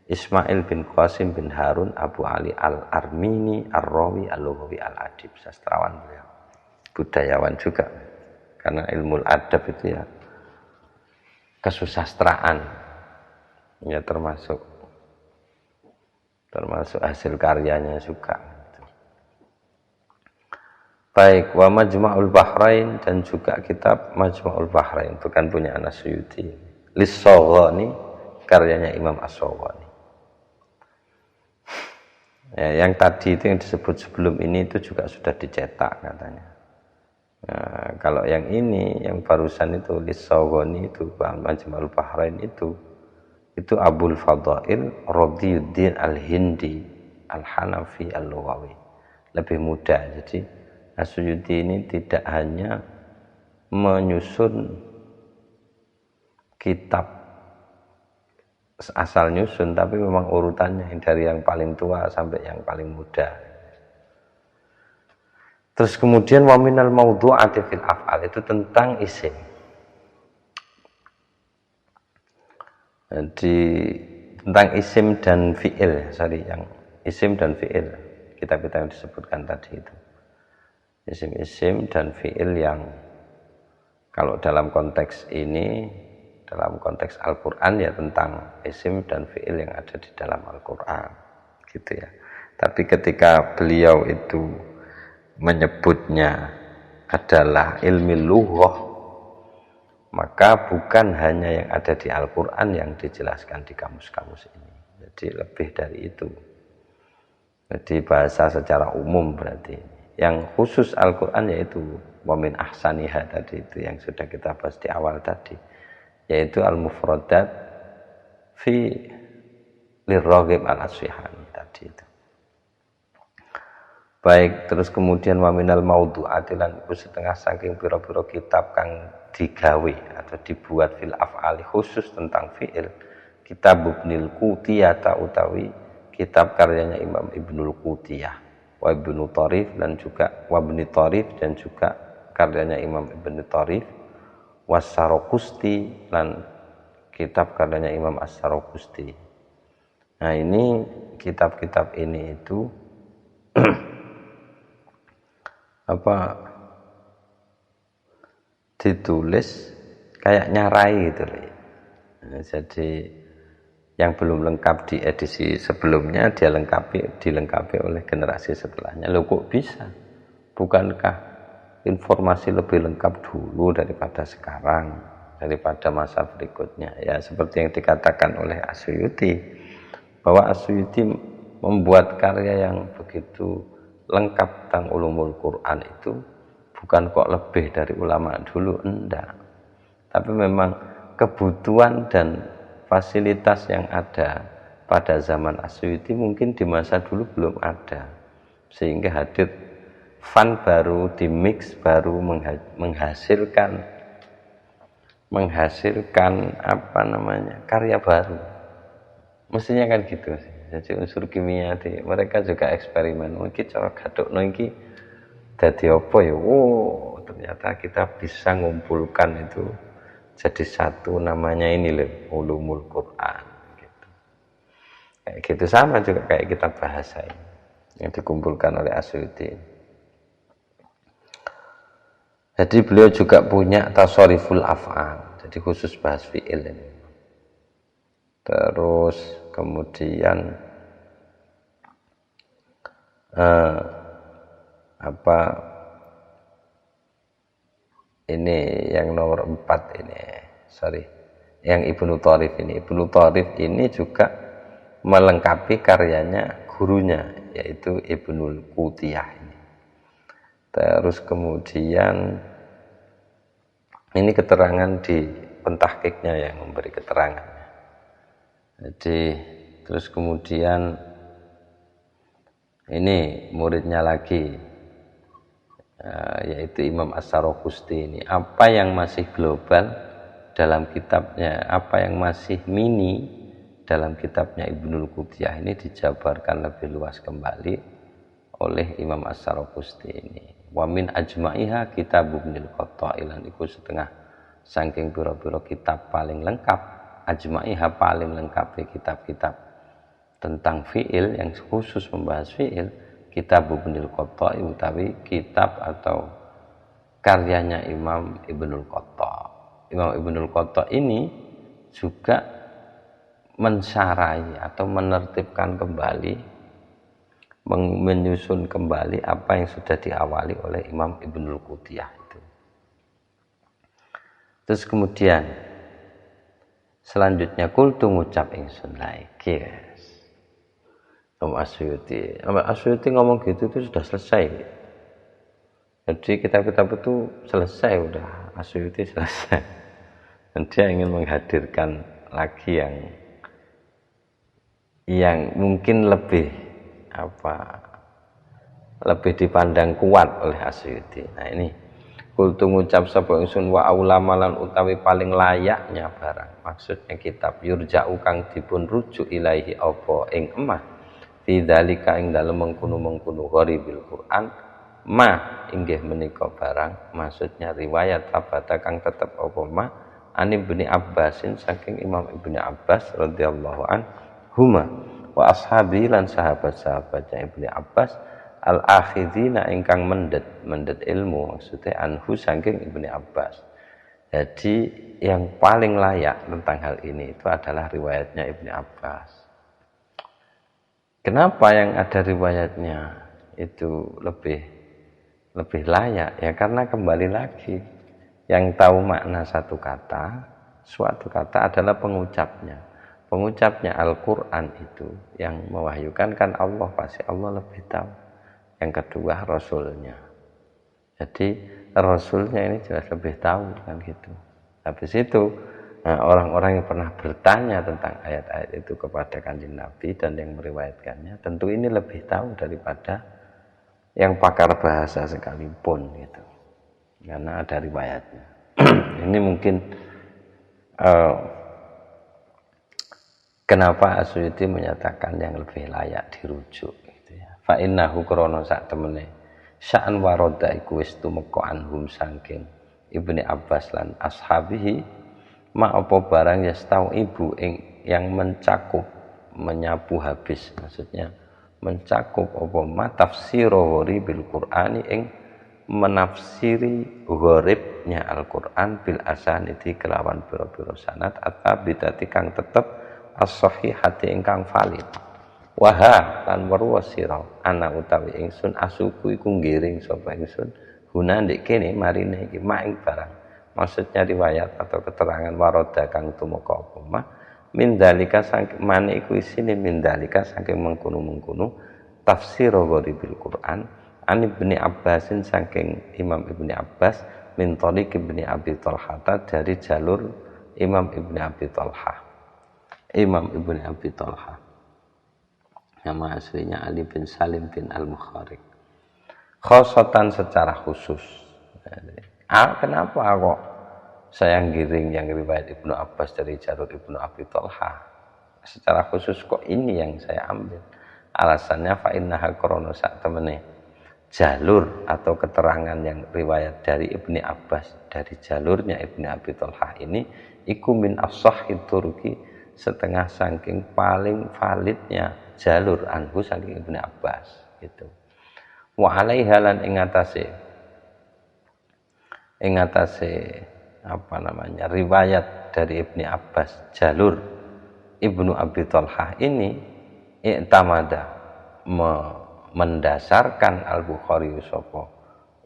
Speaker 1: Ismail bin Qasim bin Harun Abu Ali Al-Armini Ar-Rawi Al-Lughawi Al-Adib, sastrawan beliau, budayawan juga, karena ilmu adab itu ya kesusastraan ya, termasuk hasil karyanya juga. Baik, wa Majma'ul Bahrain, dan juga kitab Majma'ul Bahrain, bukan punya Anas Suyuti, Lis-Saghani, karyanya Imam As-Saghani. Ya, yang tadi itu yang disebut sebelum ini itu juga sudah dicetak katanya. Nah, kalau yang ini, yang barusan itu Lis-Saghani itu Majma'ul Bahrain itu Abul Fadail Radiyuddin Al-Hindi Al-Hanafi Al-Lughawi, lebih muda. Jadi As-Suyuti ini tidak hanya menyusun kitab asal nyusun, tapi memang urutannya dari yang paling tua sampai yang paling muda. Terus kemudian wa minal mawdu'ati fil af'al, itu tentang isim. Jadi tentang isim dan fi'il, yang isim dan fi'il, kitab-kitab yang disebutkan tadi itu. Isim-isim dan fi'il yang kalau dalam konteks ini, dalam konteks Al-Quran ya tentang isim dan fi'il yang ada di dalam Al-Quran, gitu ya. Tapi ketika beliau itu menyebutnya adalah ilmi lughah, maka bukan hanya yang ada di Al-Quran yang dijelaskan di kamus-kamus ini, jadi lebih dari itu. Jadi bahasa secara umum berarti. Yang khusus Al-Quran yaitu wa min ahsaniha tadi, itu yang sudah kita bahas di awal tadi, yaitu al-mufradat fi lirraghib al-asfihani tadi itu. Baik, terus kemudian wa minal mawdu'ati, lan iku setengah saking pira-pira kitab kang digawe atau dibuat fil af'ali khusus tentang fi'il, kitab Ibnul Qutiyah utawi kitab karyanya Imam Ibnul Qutiyah, wa Ibnu Tarif, dan juga wa Ibnu Tarif, dan juga karyanya Imam Ibnu Tarif, was-Saraqusti, dan kitab karyanya Imam As-Saraqusti. Nah, ini kitab-kitab ini itu ditulis kayak nyarai gitu loh. Nah, jadi yang belum lengkap di edisi sebelumnya dia dilengkapi oleh generasi setelahnya. Loh, kok bisa? Bukankah informasi lebih lengkap dulu daripada sekarang, daripada masa berikutnya? Ya, seperti yang dikatakan oleh As-Suyuti, bahwa As-Suyuti membuat karya yang begitu lengkap tentang ulumul Quran itu bukan kok lebih dari ulama dulu, enggak. Tapi memang kebutuhan dan fasilitas yang ada pada zaman Asyuyuti mungkin di masa dulu belum ada, sehingga hadir fun baru, dimix baru, menghasilkan apa namanya, karya baru. Mestinya kan gitu sih. Jadi unsur kimia di mereka juga eksperimen. Mungkin cara gadukno iki dadi apa ya? Oh, ternyata kita bisa ngumpulkan itu jadi satu, namanya ini loh, ulumul Quran gitu. Kayak gitu, sama juga kayak kitab bahasa ini yang dikumpulkan oleh Asyuyuti. Jadi beliau juga punya tasariful af'al, jadi khusus bahas fi'il ini. Terus kemudian ini yang nomor 4 ini, yang Ibnu Thorif ini juga melengkapi karyanya gurunya, yaitu Ibnul Qutiyah ini. Terus kemudian ini keterangan di pentahqiqnya yang memberi keterangan. Jadi terus kemudian ini muridnya lagi, yaitu Imam As-Sarokusti ini. Apa yang masih global dalam kitabnya, apa yang masih mini dalam kitabnya Ibnul Qutiyah ini dijabarkan lebih luas kembali oleh Imam As-Sarokusti ini. Wa min ajma'iha kitab Ibnul Qatta'ilan, iku setengah saking pira-pira kitab paling lengkap, ajma'iha paling lengkap kitab-kitab tentang fi'il yang khusus membahas fi'il, kitab Ibnul Qatta'i, utawi kitab atau karyanya Imam Ibnul Qatta'. Imam Ibnul Qatta' ini juga mensarai atau menertibkan kembali, menyusun kembali apa yang sudah diawali oleh Imam Ibnul Qutiyah itu. Terus kemudian selanjutnya kultu ngucap ingsun lagi, guys. Imam Asyuyuti ngomong gitu itu sudah selesai. Jadi kitab-kitab itu selesai, udah Asyuyuti selesai. Dan dia ingin menghadirkan lagi yang mungkin lebih dipandang kuat oleh Asyuyuti. Nah ini kultu ngucap sapa ingsun wa aulamalan utawi paling layaknya barang. Maksudnya kitab yurja'u kang dipun rujuk ilaihi apa ing emah fi dzalika ing dalem mengkono-mengkono gharibil Quran ma inggih menika barang, maksudnya riwayat abata kang tetep apa ma an Ibnu Abbasin saking Imam Ibnu Abbas radhiyallahu anhuma wa ashabi lan sahabat-sahabatnya Ibnu Abbas al-akhidina ingkang mendet ilmu, maksudnya anhu saking Ibnu Abbas. Jadi yang paling layak tentang hal ini itu adalah riwayatnya Ibnu Abbas. Kenapa yang ada riwayatnya itu lebih layak? Ya karena kembali lagi yang tahu makna suatu kata adalah pengucapnya. Pengucapnya Al-Quran itu yang mewahyukan kan Allah, pasti Allah lebih tahu. Yang kedua Rasulnya. Jadi Rasulnya ini jelas lebih tahu kan gitu. Habis itu orang-orang yang pernah bertanya tentang ayat-ayat itu kepada Kanjeng Nabi dan yang meriwayatkannya, tentu ini lebih tahu daripada yang pakar bahasa sekalipun gitu. Karena ada riwayatnya. Ini mungkin kenapa Asyuyuti menyatakan yang lebih layak dirujuk gitu ya. Fa innahu krana sak temene sya'an waroda iku wis tumeka anhum saking Ibnu Abbas lan ashabihi ma apa barang yastau ibu yang mencakup, menyapu habis, maksudnya mencakup apa ma tafsiro bil Qur'ani ing menafsiri gharibnya Al-Qur'an bil asanidi kelawan pira-pira sanad atabidati kang tetep as-sahihati ingkang valid. Waha lan weruh sira ana utawi ingsun asuku iku ngiring sapa ingsun guna ndek kene marine iki mak ing barang. Maksudnya riwayat atau keterangan waroda kang tumeka apa mah min dalika saking mane iku isine min dalika saking mengkono-mengkono tafsir gharibil Quran An Ibni Abbasin saking Imam Ibni Abbas min tariq Ibni Abi Thalhah dari jalur Imam Ibni Abi Thalhah. Imam Ibni Abi Thalhah nama aslinya Ali bin Salim bin Al-Mukhariq. Khosatan secara khusus. Kenapa kok saya ngiring yang riwayat Ibnu Abbas dari jalur Ibnu Abi Thalhah? Secara khusus kok ini yang saya ambil. Alasannya fa innaha krana sak temene jalur atau keterangan yang riwayat dari Ibni Abbas dari jalurnya Ibni Abi Thalhah ini iku min as-sahih turki setengah saking paling validnya jalur anhu saking Ibni Abbas gitu. Wa alaiha lan ing atase apa namanya riwayat dari Ibni Abbas jalur Ibnu Abi Thalhah ini i'tamada mendasarkan Al-Bukhari sapa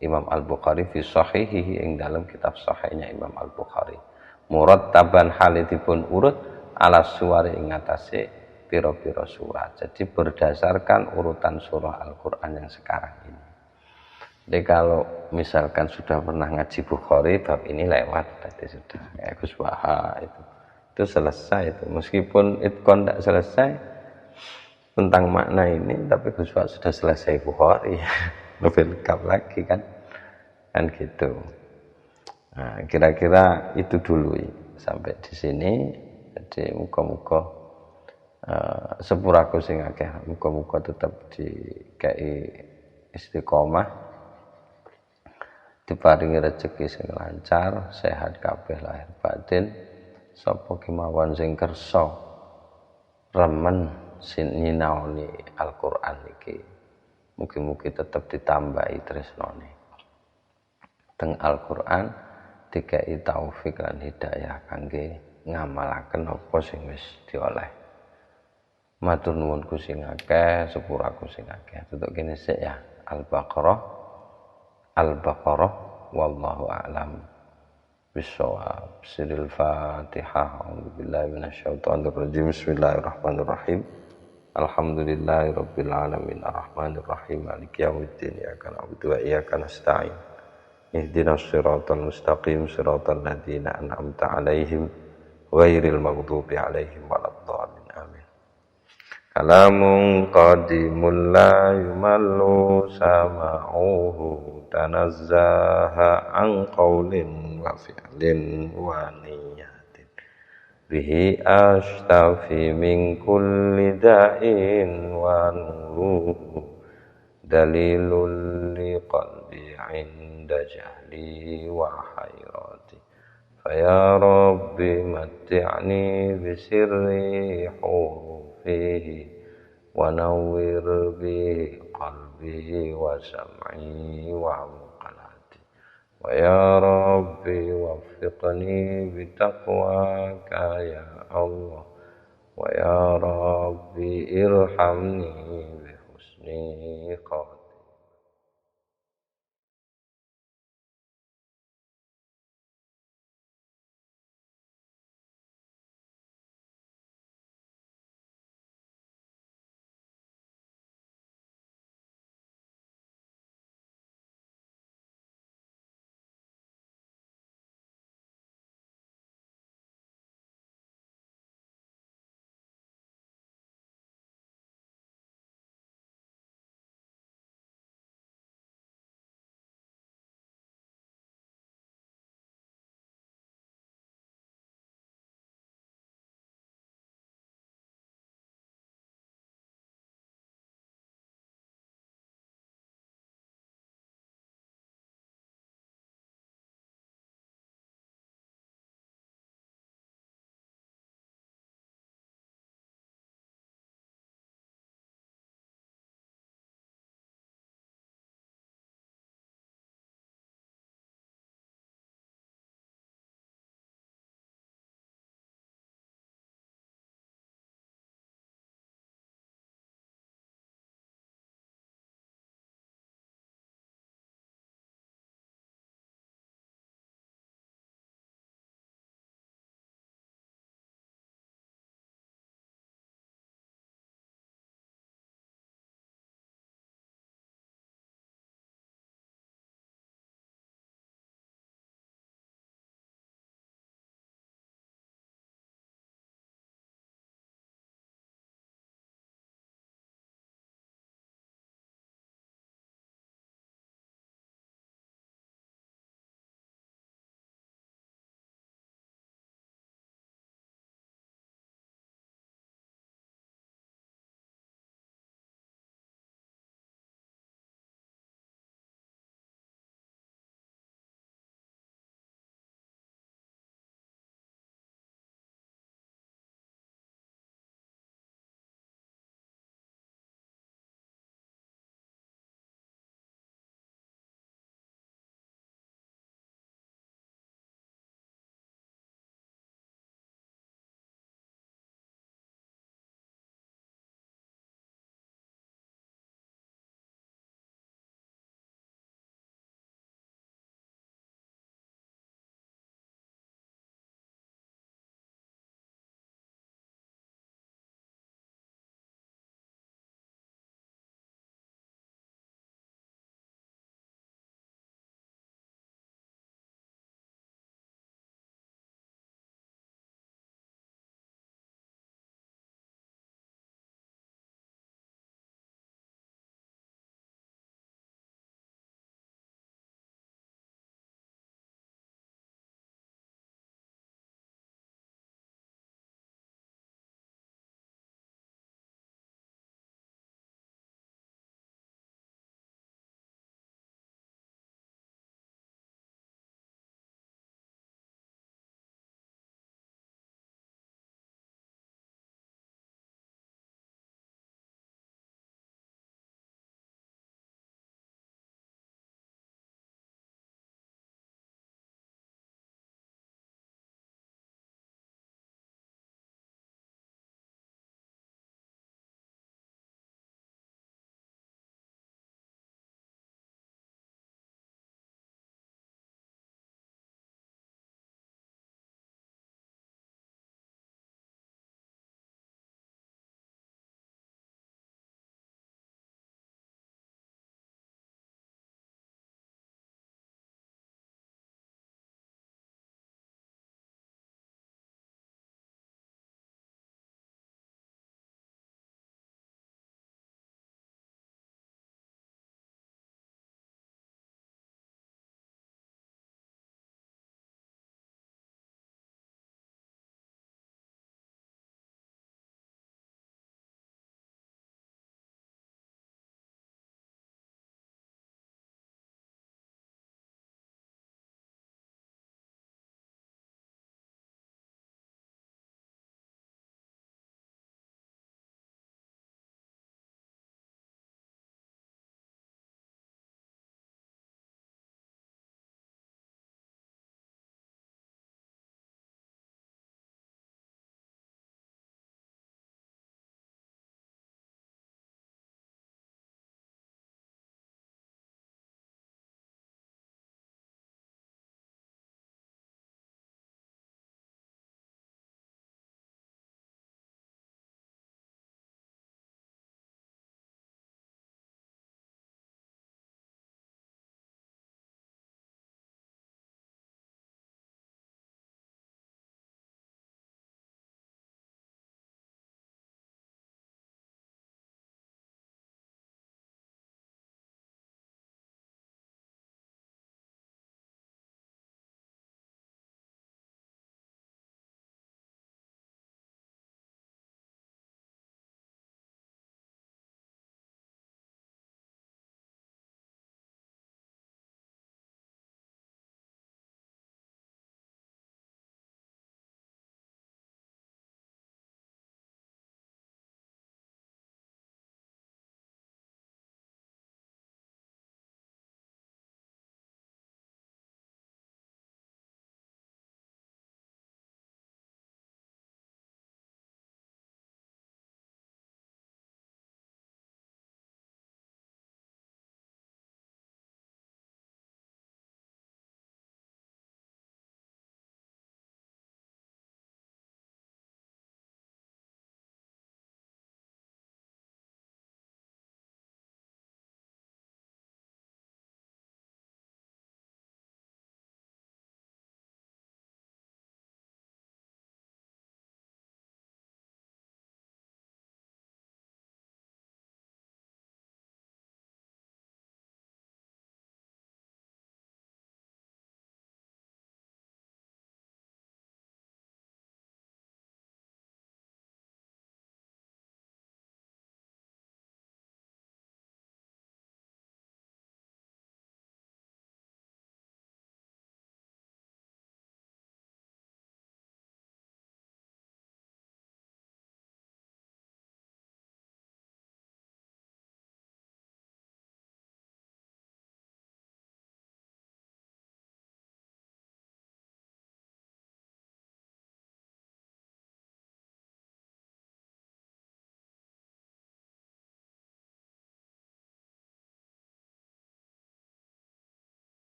Speaker 1: Imam Al-Bukhari fi sahihihi ing dalam kitab sahihnya Imam Al-Bukhari murattaban halidipun urut ala suwari ing atase pira-pira surat. Jadi berdasarkan urutan surah Al-Qur'an yang sekarang ini. Jadi kalau misalkan sudah pernah ngaji Bukhari bab ini lewat berarti sudah Gus Baha itu selesai itu. Meskipun itkon tidak selesai tentang makna ini tapi Gus Baha sudah selesai Bukhari. Lebih lengkap lagi kan gitu. Nah, kira-kira itu dulu sampai di sini. Jadi muga-muga sepuraku sing akeh, muga-muga tetap dikai istiqomah, diparingi rezeki sing lancar, sehat kabeh lahir batin, sapa kemawon sing kersa remen sininaoni Al-Qur'an iki. Mugi-mugi tetap ditambahi tresnane. Teng Al-Qur'an dikai taufik lan hidayah kangge ngamalaken apa sing wis dioleh. Matur nuwunku sing akeh, sepuraku sing akeh. Tutuk kene sik ya. Al-Baqarah wallahu a'lam bissawab. Siril Fatihah. A'udzubillahi minasyaitonir rajim. Bismillahirrahmanirrahim. Alhamdulillahirabbil alamin arrahmanir rahim maliki yaumiddin iyyaka na'budu wa iyyaka nasta'in. Ihdinas siratal mustaqim siratal ladzina an'amta 'alaihim ghairil maghdubi 'alaihim waladdallin. Amin. Kalamun qadimun la yumallu sama'uhu tanazzaha an qawlin wa fi'lin wa niyatin bihi ashtafi min kulli da'in wa nuruhu dalilul liqalbi 'inda jahli wa hayrati faya rabbi matti'ni bisirri hurufihi wa nawwir bi qalbi wa sam'i wa muqalati wa ya rabbi waffiqni bitaqwaka ya Allah wa ya rabbi irhamni bi husni qawli